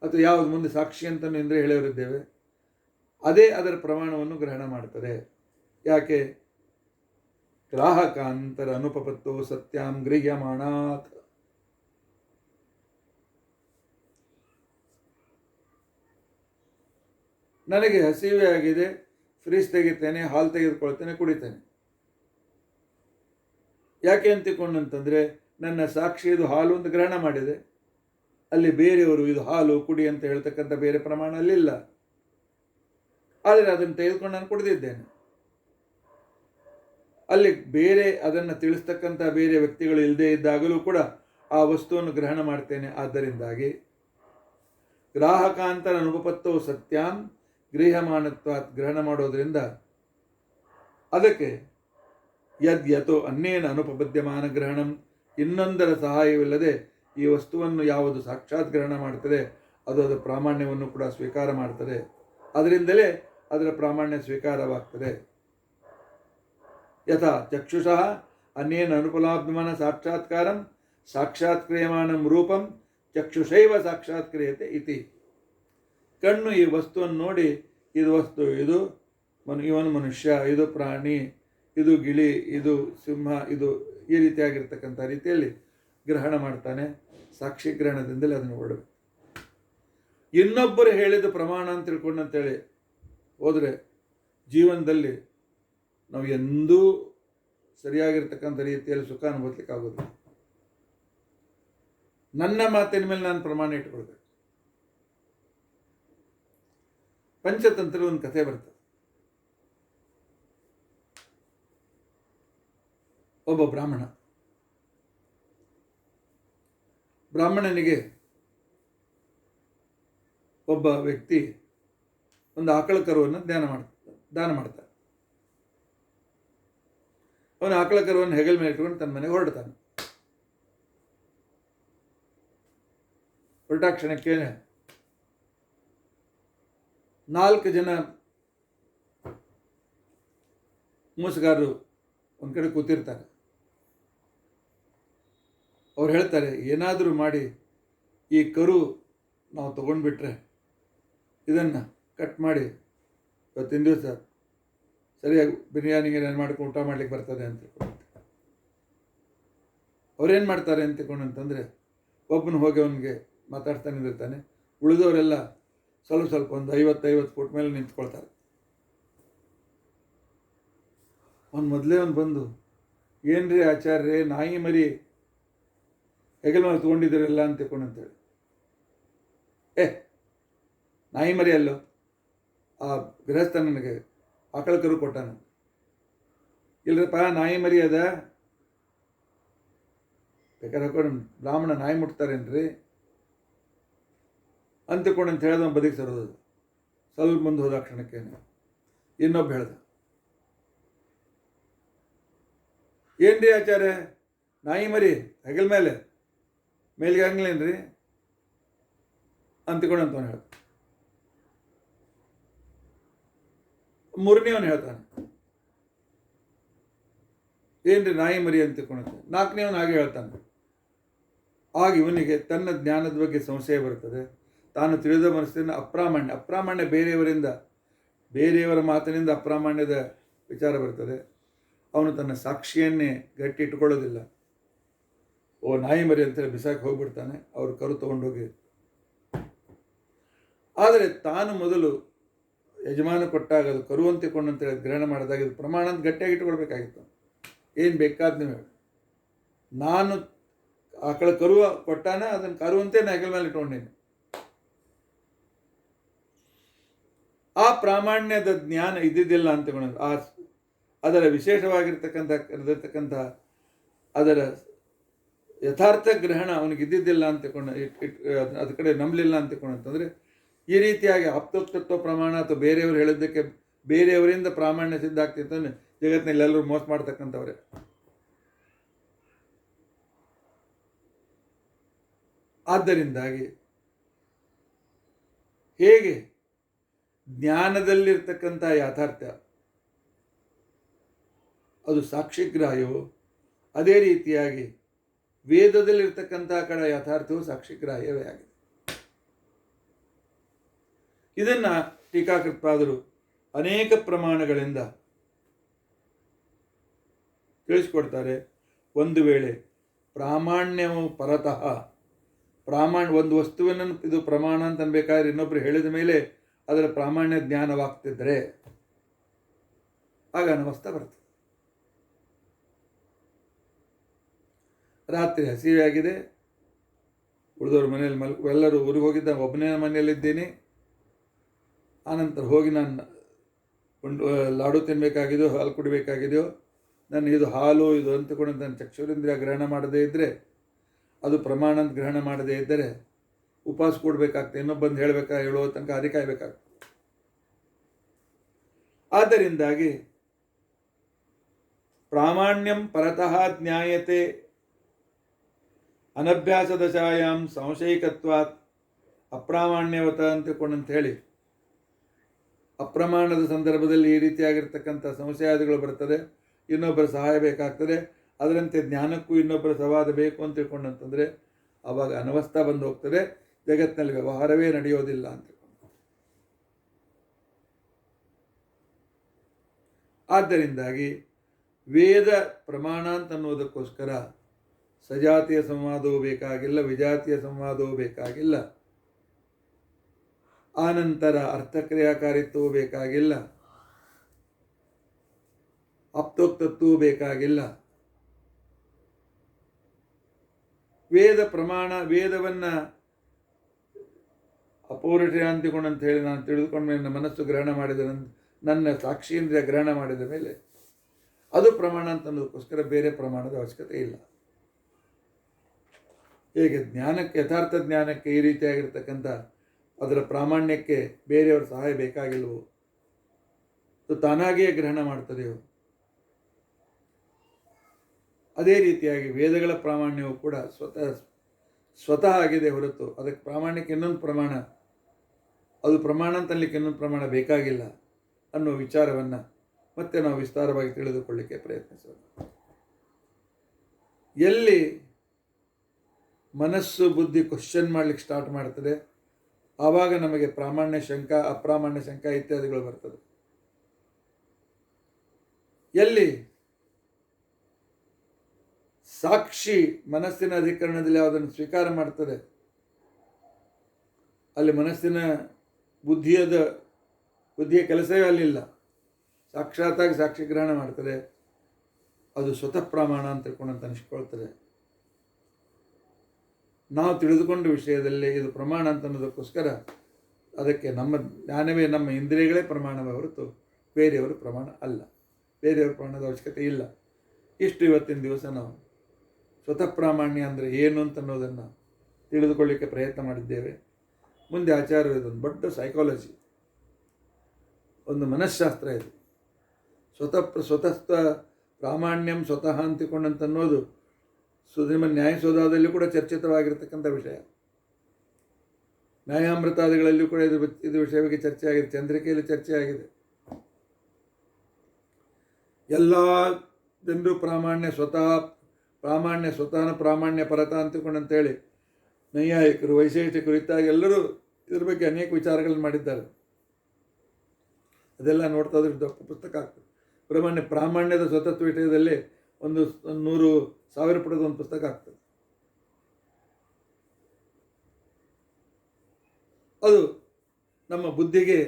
ಅಥವಾ ಯಾವುದು ಮುಂದೆ ಸಾಕ್ಷಿ ಅಂತ ಇಂದ್ರಿಯ ಹೇಳಿವರಿದ್ದೇವೆ, ಅದೇ ಅದರ ಪ್ರಮಾಣವನ್ನು ಗ್ರಹಣ ಮಾಡ್ತದೆ. ಯಾಕೆ? ಗ್ರಾಹಕಾಂತರ ಅನುಪಪತ್ತೋ ಸತ್ಯಾಂ ಗೃಹ್ಯಮಾಣಾತ್. ನನಗೆ ಹಸಿವೆ ಆಗಿದೆ, ಫ್ರಿಜ್ ತೆಗಿತೇನೆ, ಹಾಲು ತೆಗೆದುಕೊಳ್ತೇನೆ, ಕುಡಿತೇನೆ. ಯಾಕೆ ಅಂತಿಕೊಂಡಂತಂದರೆ ನನ್ನ ಸಾಕ್ಷಿ ಇದು ಹಾಲು ಅಂತ ಗ್ರಹಣ ಮಾಡಿದೆ. ಅಲ್ಲಿ ಬೇರೆಯವರು ಇದು ಹಾಲು ಕುಡಿ ಅಂತ ಹೇಳ್ತಕ್ಕಂಥ ಬೇರೆ ಪ್ರಮಾಣ ಅಲ್ಲಿಲ್ಲ. ಆದರೆ ಅದನ್ನು ತೆಗೆದುಕೊಂಡು ನಾನು ಕುಡಿದಿದ್ದೇನೆ. ಅಲ್ಲಿ ಬೇರೆ ಅದನ್ನು ತಿಳಿಸ್ತಕ್ಕಂಥ ಬೇರೆ ವ್ಯಕ್ತಿಗಳು ಇಲ್ಲದೇ ಇದ್ದಾಗಲೂ ಕೂಡ ಆ ವಸ್ತುವನ್ನು ಗ್ರಹಣ ಮಾಡ್ತೇನೆ. ಆದ್ದರಿಂದಾಗಿ ಗ್ರಾಹಕಾಂತರ ಅನುಪಪತ್ತೋ ಸತ್ಯಾಂ ಗೃಹ್ಯಮಾನತ್ವಾತ್ ಗ್ರಹಣ ಮಾಡೋದ್ರಿಂದ ಅದಕ್ಕೆ ಯಥೋ ಅನ್ನೇನ ಅನುಪಪದ್ಯಮಾನ ಗ್ರಹಣಂ, ಇನ್ನೊಂದರ ಸಹಾಯವಿಲ್ಲದೆ ಈ ವಸ್ತುವನ್ನು ಯಾವುದು ಸಾಕ್ಷಾತ್ ಗ್ರಹಣ ಮಾಡ್ತದೆ ಅದು ಅದರ ಪ್ರಾಮಾಣ್ಯವನ್ನು ಕೂಡ ಸ್ವೀಕಾರ ಮಾಡ್ತದೆ. ಅದರಿಂದಲೇ ಅದರ ಪ್ರಾಮಾಣ್ಯ ಸ್ವೀಕಾರವಾಗ್ತದೆ. ಯಥಾ ಚಕ್ಷುಷಃ ಅನ್ನೇನ ಅನುಪಲಾಭ್ಯಮಾನ ಸಾಕ್ಷಾತ್ಕಾರಂ ಸಾಕ್ಷಾತ್ಕ್ರಿಯಮಾಣಂ ರೂಪಂ ಚಕ್ಷುಷೈವ ಸಾಕ್ಷಾತ್ಕ್ರಿಯತೆ ಇತಿ. ಕಣ್ಣು ಈ ವಸ್ತುವನ್ನು ನೋಡಿ ಇದು ವಸ್ತು, ಇವನು ಮನುಷ್ಯ, ಇದು ಪ್ರಾಣಿ, ಇದು ಗಿಳಿ, ಇದು ಸಿಂಹ, ಇದು ಈ ರೀತಿಯಾಗಿರ್ತಕ್ಕಂಥ ರೀತಿಯಲ್ಲಿ ಗ್ರಹಣ ಮಾಡ್ತಾನೆ. ಸಾಕ್ಷಿ ಗ್ರಹಣದಿಂದಲೇ ಅದನ್ನು ಹೊರಡಬೇಕು. ಇನ್ನೊಬ್ಬರು ಹೇಳಿದ ಪ್ರಮಾಣ ಅಂತ ತಿಳ್ಕೊಂಡಂತೇಳಿ ಹೋದರೆ ಜೀವನದಲ್ಲಿ ನಾವು ಎಂದೂ ಸರಿಯಾಗಿರ್ತಕ್ಕಂಥ ರೀತಿಯಲ್ಲಿ ಸುಖ ಅನುಭವಿಸ್ಲಿಕ್ಕೆ ಆಗೋದಿಲ್ಲ. ನನ್ನ ಮಾತಿನ ಮೇಲೆ ನಾನು ಪ್ರಮಾಣ ಇಟ್ಕೊಳ್ಬೇಕು. ಪಂಚತಂತ್ರ ಒಂದು ಕಥೆ ಬರ್ತದೆ. ಒಬ್ಬ ಬ್ರಾಹ್ಮಣನಿಗೆ ಒಬ್ಬ ವ್ಯಕ್ತಿ ಒಂದು ಆಕಳ ಕರುವನ್ನು ದಾನ ಮಾಡ್ತಾನೆ. ಅವನು ಆಕಳ ಕರುವನ್ನು ಹೆಗಲ ಮೇಲೆ ಇಟ್ಕೊಂಡು ತನ್ನ ಮನೆಗೆ ಹೊರಡ್ತಾನೆ. ಹೊರಟಾಕ್ಷಣಕ್ಕೆ 4 ಜನ ಮೋಸಗಾರರು ಒಂದು ಕಡೆ ಕೂತಿರ್ತಾರೆ. ಅವ್ರು ಹೇಳ್ತಾರೆ, ಏನಾದರೂ ಮಾಡಿ ಈ ಕರು ನಾವು ತೊಗೊಂಡ್ಬಿಟ್ರೆ ಇದನ್ನು ಕಟ್ ಮಾಡಿ ಇವತ್ತಿನ ದಿವಸ ಸರಿಯಾಗಿ ಬಿರಿಯಾನಿಗೆ ನಾನು ಮಾಡ್ಕೊಂಡು ಊಟ ಮಾಡ್ಲಿಕ್ಕೆ ಬರ್ತದೆ ಅಂತ ತಿಳ್ಕೊಂಡು ಅವ್ರೇನು ಮಾಡ್ತಾರೆ ಅಂತ ತಿಳ್ಕೊಂಡು ಅಂತಂದರೆ, ಒಬ್ಬನು ಹೋಗಿ ಅವನಿಗೆ ಮಾತಾಡ್ತಾನೆ ನಿಂದಿರ್ತಾನೆ, ಉಳಿದವರೆಲ್ಲ ಸ್ವಲ್ಪ ಸ್ವಲ್ಪ ಒಂದು 50 ಫುಟ್ ಮೇಲೆ ನಿಂತ್ಕೊಳ್ತಾರೆ. ಮೊದಲೇ ಬಂದು, ಏನ್ರಿ ಆಚಾರ್ಯ, ನಾಯಿ ಮರಿ ಹೆಗಲ ಮೇಲೆ ತೊಗೊಂಡಿದ್ದೀರಲ್ಲ ಅಂತ ತಿಳ್ಕೊಂಡು ಅಂತೇಳಿ, ನಾಯಿ ಮರಿ ಅಲ್ಲೋ, ಆ ಗೃಹಸ್ಥ ನನಗೆ ಆಕಳ ಕರು ಕೊಟ್ಟಾನ. ಇಲ್ರಪ್ಪ, ನಾಯಿ ಮರಿ ಅದ, ಬೇಕಾದ್ರೆ ಹಾಕೊಂಡು ಬ್ರಾಹ್ಮಣ ನಾಯಿ ಮುಟ್ತಾರೇನ್ರಿ ಅಂತಕೊಂಡು ಅಂತ ಹೇಳ್ದ. ಬದಿಗೆ ಸರೋದು. ಸ್ವಲ್ಪ ಮುಂದೆ ಹೋದ ಕ್ಷಣಕ್ಕೆ ಇನ್ನೊಬ್ಬ ಹೇಳ್ದ, ಏನ್ರಿ ಆಚಾರ್ಯ, ನಾಯಿ ಮರಿ ಹೆಗಲ ಮೇಲ್ಗೆ ಹಂಗ್ಲೇನ್ರಿ ಅಂತಕೊಂಡು ಅಂತವನು ಹೇಳ್ದ. ಮೂರನೇವನು ಹೇಳ್ತಾನೆ, ಏನ್ರಿ ನಾಯಿ ಮರಿ ಅಂತ ತಿಳ್ಕೊಂಡು. ನಾಲ್ಕನೇವನು ಹಾಗೆ ಹೇಳ್ತಾನೆ. ಆಗ ಇವನಿಗೆ ತನ್ನ ಜ್ಞಾನದ ಬಗ್ಗೆ ಸಂಶಯ ಬರ್ತದೆ. ತಾನು ತಿಳಿದ ಮನಸ್ಸಿನ ಅಪ್ರಾಮಾಣ್ಯ ಬೇರೆಯವರ ಮಾತಿನಿಂದ ಅಪ್ರಾಮಾಣ್ಯದ ವಿಚಾರ ಬರ್ತದೆ. ಅವನು ತನ್ನ ಸಾಕ್ಷಿಯನ್ನೇ ಗಟ್ಟಿ ಇಟ್ಕೊಳ್ಳೋದಿಲ್ಲ. ನಾಯಿ ಮರಿ ಅಂತೇಳಿ ಬಿಸಾಕಿ ಹೋಗ್ಬಿಡ್ತಾನೆ. ಅವರು ಕರು ತೊಗೊಂಡೋಗಿ. ಆದರೆ ತಾನು ಮೊದಲು ಯಜಮಾನ ಕೊಟ್ಟಾಗ ಅದು ಕರು ಅಂತಿಕೊಂಡಂತೇಳಿ ಗ್ರಹಣ ಮಾಡಿದಾಗ ಇದು ಪ್ರಮಾಣ ಅಂತ ಗಟ್ಟಿಯಾಗಿ ಇಟ್ಕೊಳ್ಬೇಕಾಗಿತ್ತು. ಏನು ಬೇಕಾದ ನೀವು ಹೇಳಿ, ನಾನು ಆಕಳ ಕರು ಕೊಟ್ಟಾನ, ಅದನ್ನು ಕರುವಂತೆ ನಾನು ಹೆಗಲ ಮೇಲೆ ಇಟ್ಕೊಂಡೇನೆ. ಆ ಪ್ರಾಮಾಣ್ಯದ ಜ್ಞಾನ ಇದ್ದಿದ್ದಿಲ್ಲ ಅಂತ ತಿಳ್ಕೊಂಡು, ಅದರ ವಿಶೇಷವಾಗಿರ್ತಕ್ಕಂಥ ಅದರ ಯಥಾರ್ಥ ಗ್ರಹಣ ಅವನಿಗಿದ್ದಿದ್ದಿಲ್ಲ ಅಂತ ತಿಳ್ಕೊಂಡು ಅದ ಕಡೆ ನಂಬಲಿಲ್ಲ ಅಂತ ತಿಳ್ಕೊಂಡು ಅಂತಂದರೆ, ಈ ರೀತಿಯಾಗಿ ಆಪ್ತೋಕ್ತತ್ವ ಪ್ರಮಾಣ ಅಥವಾ ಬೇರೆಯವರು ಹೇಳಿದ್ದಕ್ಕೆ ಬೇರೆಯವರಿಂದ ಪ್ರಾಮಾಣ್ಯ ಸಿದ್ಧ ಆಗ್ತಿತ್ತು ಅಂದರೆ ಜಗತ್ತಿನಲ್ಲಿ ಎಲ್ಲರೂ ಮೋಸ ಮಾಡ್ತಕ್ಕಂಥವ್ರೆ. ಆದ್ದರಿಂದಾಗಿ ಹೇಗೆ ಜ್ಞಾನದಲ್ಲಿರ್ತಕ್ಕಂಥ ಯಾಥಾರ್ಥ ಅದು ಸಾಕ್ಷಿಗ್ರಾಹ್ಯವೋ, ಅದೇ ರೀತಿಯಾಗಿ ವೇದದಲ್ಲಿರ್ತಕ್ಕಂಥ ಕಡೆ ಯಥಾರ್ಥವು ಸಾಕ್ಷಿಗ್ರಾಹ್ಯವೇ ಆಗಿದೆ. ಇದನ್ನು ಟೀಕಾಕೃತ್ಪಾದರು ಅನೇಕ ಪ್ರಮಾಣಗಳಿಂದ ತಿಳಿಸ್ಕೊಡ್ತಾರೆ. ಒಂದು ವೇಳೆ ಪ್ರಾಮಾಣ್ಯವು ಪರತಃ ಒಂದು ವಸ್ತುವನ್ನು ಇದು ಪ್ರಮಾಣ ಅಂತ ಅನ್ಬೇಕಾದ್ರೆ ಇನ್ನೊಬ್ಬರು ಹೇಳಿದ ಮೇಲೆ ಅದರ ಪ್ರಾಮಾಣ್ಯ ಜ್ಞಾನವಾಗ್ತಿದ್ರೆ ಆಗ ಅನವಸ್ಥ ಬರ್ತದೆ. ರಾತ್ರಿ ಹಸಿವೆ ಆಗಿದೆ, ಉಳಿದವ್ರ ಮನೆಯಲ್ಲಿ ಎಲ್ಲರೂ ಊರಿಗೆ ಹೋಗಿದ್ದ, ಒಬ್ಬನೇ ಮನೆಯಲ್ಲಿದ್ದೀನಿ. ಆನಂತರ ಹೋಗಿ ನಾನು ಲಾಡು ತಿನ್ನಬೇಕಾಗಿದೆಯೋ, ಹಾಲು ಕುಡಿಬೇಕಾಗಿದೆಯೋ, ನಾನು ಇದು ಹಾಲು ಇದು ಅಂತಕೊಂಡು ನನ್ನ ಚಕ್ಷುರೇಂದ್ರಿಯ ಗ್ರಹಣ ಮಾಡದೇ ಇದ್ದರೆ, ಅದು ಪ್ರಮಾಣ ಅಂತ ಗ್ರಹಣ ಮಾಡದೇ ಇದ್ದರೆ ಉಪವಾಸ ಕೊಡಬೇಕಾಗ್ತದೆ. ಇನ್ನೊಬ್ಬಂದು ಹೇಳೋ ತನಕ ಅದೇ ಕಾಯಬೇಕಾಗ್ತದೆ. ಆದ್ದರಿಂದಾಗಿ ಪ್ರಾಮಾಣ್ಯಂ ಪರತಃ ಜ್ಞಾಯತೆ ಅನಭ್ಯಾಸ ದಶಾಯಾಂ ಸಂಶಯಿಕತ್ವಾತ್ ಅಪ್ರಾಮಾಣ್ಯವತ ಅಂತ ಹೇಳಿ, ಅಪ್ರಮಾಣದ ಸಂದರ್ಭದಲ್ಲಿ ಈ ರೀತಿಯಾಗಿರ್ತಕ್ಕಂಥ ಸಂಶಯಾದಿಗಳು ಬರ್ತದೆ, ಇನ್ನೊಬ್ಬರ ಸಹಾಯ ಬೇಕಾಗ್ತದೆ. ಅದರಂತೆ ಜ್ಞಾನಕ್ಕೂ ಇನ್ನೊಬ್ಬರ ಸಂವಾದ ಬೇಕು ಅಂತ ತಿಳ್ಕೊಂಡಂತಂದರೆ ಆವಾಗ ಅನವಸ್ಥಾ ಬಂದು ಹೋಗ್ತದೆ, ಜಗತ್ತಿನಲ್ಲಿ ವ್ಯವಹಾರವೇ ನಡೆಯೋದಿಲ್ಲ ಅಂತ. ಆದ್ದರಿಂದಾಗಿ ವೇದ ಪ್ರಮಾಣ ಅಂತ ಅನ್ನೋದಕ್ಕೋಸ್ಕರ ಸಜಾತಿಯ ಸಂವಾದವೂ ಬೇಕಾಗಿಲ್ಲ, ವಿಜಾತಿಯ ಸಂವಾದವೂ ಬೇಕಾಗಿಲ್ಲ, ಆನಂತರ ಅರ್ಥಕ್ರಿಯಾಕಾರಿತ್ವವೂ ಬೇಕಾಗಿಲ್ಲ, ಆಪ್ತೋಕ್ತತ್ವವೂ ಬೇಕಾಗಿಲ್ಲ. ವೇದ ಪ್ರಮಾಣ, ವೇದವನ್ನು ಅಪೌರುಷೇಯ ಅಂತಿಕೊಂಡು ಅಂತ ಹೇಳಿ ನಾನು ತಿಳಿದುಕೊಂಡ ಮೇಲೆ ನನ್ನ ಮನಸ್ಸು ಗ್ರಹಣ ಮಾಡಿದ, ನನ್ನ ಸಾಕ್ಷಿಯಿಂದ ಗ್ರಹಣ ಮಾಡಿದ ಮೇಲೆ ಅದು ಪ್ರಮಾಣ ಅಂತ ಅನ್ನೋದಕ್ಕೋಸ್ಕರ ಬೇರೆ ಪ್ರಮಾಣದ ಅವಶ್ಯಕತೆ ಇಲ್ಲ. ಹೇಗೆ ಜ್ಞಾನಕ್ಕೆ, ಯಥಾರ್ಥ ಜ್ಞಾನಕ್ಕೆ ಈ ರೀತಿಯಾಗಿರ್ತಕ್ಕಂಥ ಅದರ ಪ್ರಾಮಾಣ್ಯಕ್ಕೆ ಬೇರೆಯವರ ಸಹಾಯ ಬೇಕಾಗಿಲ್ವೋ, ಅದು ತಾನಾಗಿಯೇ ಗ್ರಹಣ ಮಾಡ್ತದೆಯೋ, ಅದೇ ರೀತಿಯಾಗಿ ವೇದಗಳ ಪ್ರಾಮಾಣ್ಯವು ಕೂಡ ಸ್ವತಃ ಆಗಿದೆ ಹೊರತು ಅದಕ್ಕೆ ಪ್ರಾಮಾಣ್ಯಕ್ಕೆ ಇನ್ನೊಂದು ಪ್ರಮಾಣ, ಅದು ಪ್ರಮಾಣ ಅಂತಲಿಕ್ಕೆ ಇನ್ನೊಂದು ಪ್ರಮಾಣ ಬೇಕಾಗಿಲ್ಲ ಅನ್ನೋ ವಿಚಾರವನ್ನು ಮತ್ತೆ ನಾವು ವಿಸ್ತಾರವಾಗಿ ತಿಳಿದುಕೊಳ್ಳಿಕ್ಕೆ ಪ್ರಯತ್ನಿಸೋಣ. ಎಲ್ಲಿ ಮನಸ್ಸು ಬುದ್ಧಿ ಕ್ವಶನ್ ಮಾಡಲಿಕ್ಕೆ ಸ್ಟಾರ್ಟ್ ಮಾಡ್ತದೆ. ಆವಾಗ ನಮಗೆ ಪ್ರಾಮಾಣ್ಯ ಶಂಕ, ಅಪ್ರಾಮಾಣ್ಯ ಶಂಕ ಇತ್ಯಾದಿಗಳು ಬರ್ತದೆ. ಎಲ್ಲಿ ಸಾಕ್ಷಿ ಮನಸ್ಸಿನ ಅಧಿಕರಣದಲ್ಲಿ ಯಾವುದನ್ನು ಸ್ವೀಕಾರ ಮಾಡ್ತದೆ, ಅಲ್ಲಿ ಮನಸ್ಸಿನ ಬುದ್ಧಿಯ ಕೆಲಸವೇ ಅಲ್ಲಿಲ್ಲ. ಸಾಕ್ಷಾತ್ತಾಗಿ ಸಾಕ್ಷಿ ಗ್ರಹಣ ಮಾಡ್ತದೆ. ಅದು ಸ್ವತಃ ಪ್ರಮಾಣ ಅಂತ ತಿಳ್ಕೊಂಡಂತ ಅನಿಸ್ಕೊಳ್ತದೆ. ನಾವು ತಿಳಿದುಕೊಂಡ ವಿಷಯದಲ್ಲಿ ಇದು ಪ್ರಮಾಣ ಅಂತ ಅನ್ನೋದಕ್ಕೋಸ್ಕರ ಅದಕ್ಕೆ ನಮ್ಮ ಜ್ಞಾನವೇ, ನಮ್ಮ ಇಂದ್ರಿಯಗಳೇ ಪ್ರಮಾಣವೇ ಹೊರತು ಬೇರೆಯವರು ಪ್ರಮಾಣ ಅಲ್ಲ. ಬೇರೆಯವರ ಪ್ರಮಾಣದ ಅವಶ್ಯಕತೆ ಇಲ್ಲ. ಇಷ್ಟು ಇವತ್ತಿನ ದಿವಸ ನಾವು ಸ್ವತಃ ಪ್ರಾಮಾಣ್ಯ ಅಂದರೆ ಏನು ಅಂತ ಅನ್ನೋದನ್ನು ತಿಳಿದುಕೊಳ್ಳಿಕ್ಕೆ ಪ್ರಯತ್ನ ಮಾಡಿದ್ದೇವೆ. ಮುಂದೆ ಆಚಾರ್ಯರು ಇದೊಂದು ದೊಡ್ಡ ಸೈಕಾಲಜಿ, ಒಂದು ಮನಃಶಾಸ್ತ್ರ ಇದು. ಸ್ವತಃ ಪ್ರಾಮಾಣ್ಯಂ ಸ್ವತಃ ಅಂತಿಕೊಂಡಂತ ಅನ್ನೋದು ಶ್ರೀಮದ್ ನ್ಯಾಯಸೋಧದಲ್ಲಿ ಕೂಡ ಚರ್ಚಿತವಾಗಿರ್ತಕ್ಕಂಥ ವಿಷಯ. ನ್ಯಾಯಾಮೃತಾದಿಗಳಲ್ಲಿಯೂ ಕೂಡ ಇದು ವಿಷಯವಾಗಿ ಚರ್ಚೆ ಆಗಿದೆ. ಚಂದ್ರಿಕೆಯಲ್ಲಿ ಚರ್ಚೆ ಆಗಿದೆ. ಎಲ್ಲ ಜನರು ಸ್ವತಃ ಪ್ರಾಮಾಣ್ಯ ಪರತ ಅಂತಿಕೊಂಡಂತೇಳಿ ನೈಯಾಯಿಕರು, ವೈಶೇಷಿಕರು ಇತ್ತಾಗಿ ಎಲ್ಲರೂ ಇದ್ರ ಬಗ್ಗೆ ಅನೇಕ ವಿಚಾರಗಳನ್ನು ಮಾಡಿದ್ದಾರೆ. ಅದೆಲ್ಲ ನೋಡ್ತಾ ಇದ್ರೆ ದೊಡ್ಡ ಪುಸ್ತಕ ಆಗ್ತದೆ. ಪ್ರಾಮಾಣ್ಯದ ಸ್ವತತ್ವ ವಿಷಯದಲ್ಲಿ ಒಂದು 100,000 ಪುಟದ ಒಂದು ಪುಸ್ತಕ ಆಗ್ತದೆ. ಅದು ನಮ್ಮ ಬುದ್ಧಿಗೆ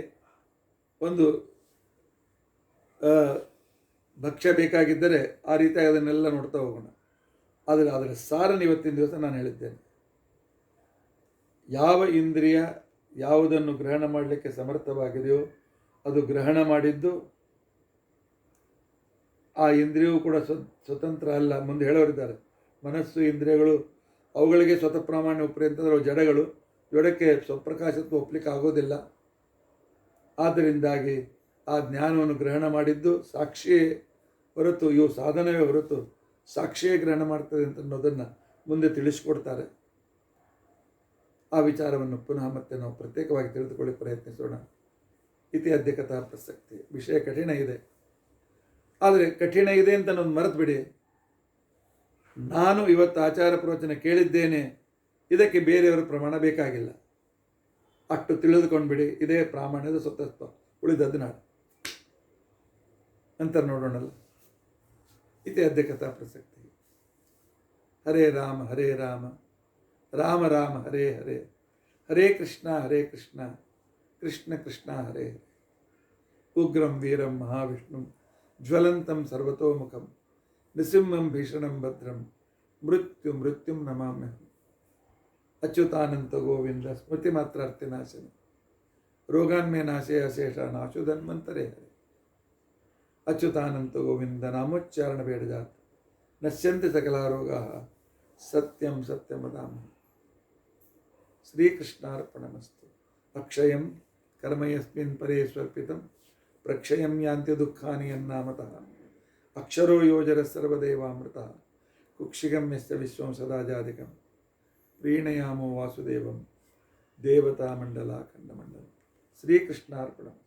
ಒಂದು ಭಕ್ಷ್ಯ ಬೇಕಾಗಿದ್ದರೆ ಆ ರೀತಿಯಾಗಿ ಅದನ್ನೆಲ್ಲ ನೋಡ್ತಾ ಹೋಗೋಣ. ಆದರೆ ಅದರ ಸಾರನ್ನು ಇವತ್ತಿನ ದಿವಸ ನಾನು ಹೇಳಿದ್ದೇನೆ. ಯಾವ ಇಂದ್ರಿಯ ಯಾವುದನ್ನು ಗ್ರಹಣ ಮಾಡಲಿಕ್ಕೆ ಸಮರ್ಥವಾಗಿದೆಯೋ ಅದು ಗ್ರಹಣ ಮಾಡಿದ್ದು, ಆ ಇಂದ್ರಿಯವು ಕೂಡ ಸ್ವತಂತ್ರ ಅಲ್ಲ. ಮುಂದೆ ಹೇಳೋರಿದ್ದಾರೆ, ಮನಸ್ಸು ಇಂದ್ರಿಯಗಳು ಅವುಗಳಿಗೆ ಸ್ವತಃ ಪ್ರಾಮಾಣ್ಯ ಉಪರಿ ಅಂತಂದ್ರೆ ಅವು ಜಡಗಳು. ಜಡಕ್ಕೆ ಸ್ವಪ್ರಕಾಶತ್ವ ಒಪ್ಪಲಿಕ್ಕೆ ಆಗೋದಿಲ್ಲ. ಆದ್ದರಿಂದಾಗಿ ಆ ಜ್ಞಾನವನ್ನು ಗ್ರಹಣ ಮಾಡಿದ್ದು ಸಾಕ್ಷಿಯೇ ಹೊರತು, ಇವು ಸಾಧನವೇ ಹೊರತು ಸಾಕ್ಷಿಯೇ ಗ್ರಹಣ ಮಾಡ್ತದೆ ಅಂತ ಅನ್ನೋದನ್ನು ಮುಂದೆ ತಿಳಿಸ್ಕೊಡ್ತಾರೆ. ಆ ವಿಚಾರವನ್ನು ಪುನಃ ಮತ್ತೆ ನಾವು ಪ್ರತ್ಯೇಕವಾಗಿ ತಿಳಿದುಕೊಳ್ಳಿ ಪ್ರಯತ್ನಿಸೋಣ. ಇತಿ ಅದ್ಯ ಕಥಾ ಪ್ರಸಕ್ತಿ. ವಿಷಯ ಕಠಿಣ ಇದೆ. ಆದರೆ ಕಠಿಣ ಇದೆ ಅಂತ ನಾನು ಮರೆತು ಬಿಡಿ. ನಾನು ಇವತ್ತು ಆಚಾರ ಪ್ರವಚನ ಕೇಳಿದ್ದೇನೆ, ಇದಕ್ಕೆ ಬೇರೆಯವರ ಪ್ರಮಾಣ ಬೇಕಾಗಿಲ್ಲ. ಅಷ್ಟು ತಿಳಿದುಕೊಂಡ್ಬಿಡಿ. ಇದೇ ಪ್ರಾಮಾಣ್ಯದ ಸ್ವತತ್ವ. ಉಳಿದದ್ದು ನಾಳೆ ನಂತರ ನೋಡೋಣಲ್ಲ. ಇತಿ ಅದ್ಯ ಕಥಾ ಪ್ರಸಕ್ತಿ. ಹರೇ ರಾಮ ಹರೇ ರಾಮ, ರಾಮ ರಾಮ ಹರೇ ಹರೇ, ಹರೇ ಕೃಷ್ಣ ಕೃಷ್ಣ ಕೃಷ್ಣ ಹರೇ ಹರೇ. ಉಗ್ರಂ ವೀರಂ ಮಹಾವಿಷ್ಣು ಜ್ವಲಂತಂ ಸರ್ವತೋಮುಖಂ ನೃಸಿಂಹಂ ಭೀಷಣಂ ಭದ್ರಂ ಮೃತ್ಯುಂ ನಮಾಮ್ಯಹಂ. ಅಚ್ಯುತಾನಂತ ಗೋವಿಂದ ಸ್ಮೃತಿ ಮಾತ್ರಾರ್ಥಿನಾಶನ ರೋಗಾನ್ಮೇ ನಾಶೇ ಅಶೇಷ ನಾಶುಧನ್ವಂತರೇ ಹರೇ. ಅಚ್ಯುತಾನಂತ ಗೋವಿಂದ ನಾಮೋಚ್ಚಾರಣ ಬೇಡಜಾತ್ ನಶ್ಯಂತಿ ಸಕಲ ರೋಗಾ ಸತ್ಯಂ ಸತ್ಯಂ ವದಾಮಿ. ಶ್ರೀಕೃಷ್ಣಾರ್ಪಣಮಸ್ತು. ಅಕ್ಷಯಂ ಕರ್ಮ ಯಸ್ಮಿನ್ ಪರೇ ಸ್ವರ್ಪಿತಂ ಪ್ರಕ್ಷಯಂ ಯಾಂತಿ ದುಃಖಾನಿ ಯನ್ನಾಮತಃ. ಅಕ್ಷರೋ ಯೋಜರ ಸರ್ವದೇವಾಮೃತ ಕುಕ್ಷಿಗಂ ಯಸ್ಯ ವಿಶ್ವಂ ಸದಾ ಜಾಧಿಕಂ. ಪ್ರೀಣಯಾಮೋ ವಾಸುದೇವಂ ದೇವತಾ ಮಂಡಲ ಖಂಡಮಂಡಲ. ಶ್ರೀಕೃಷ್ಣಾರ್ಪಣಂ.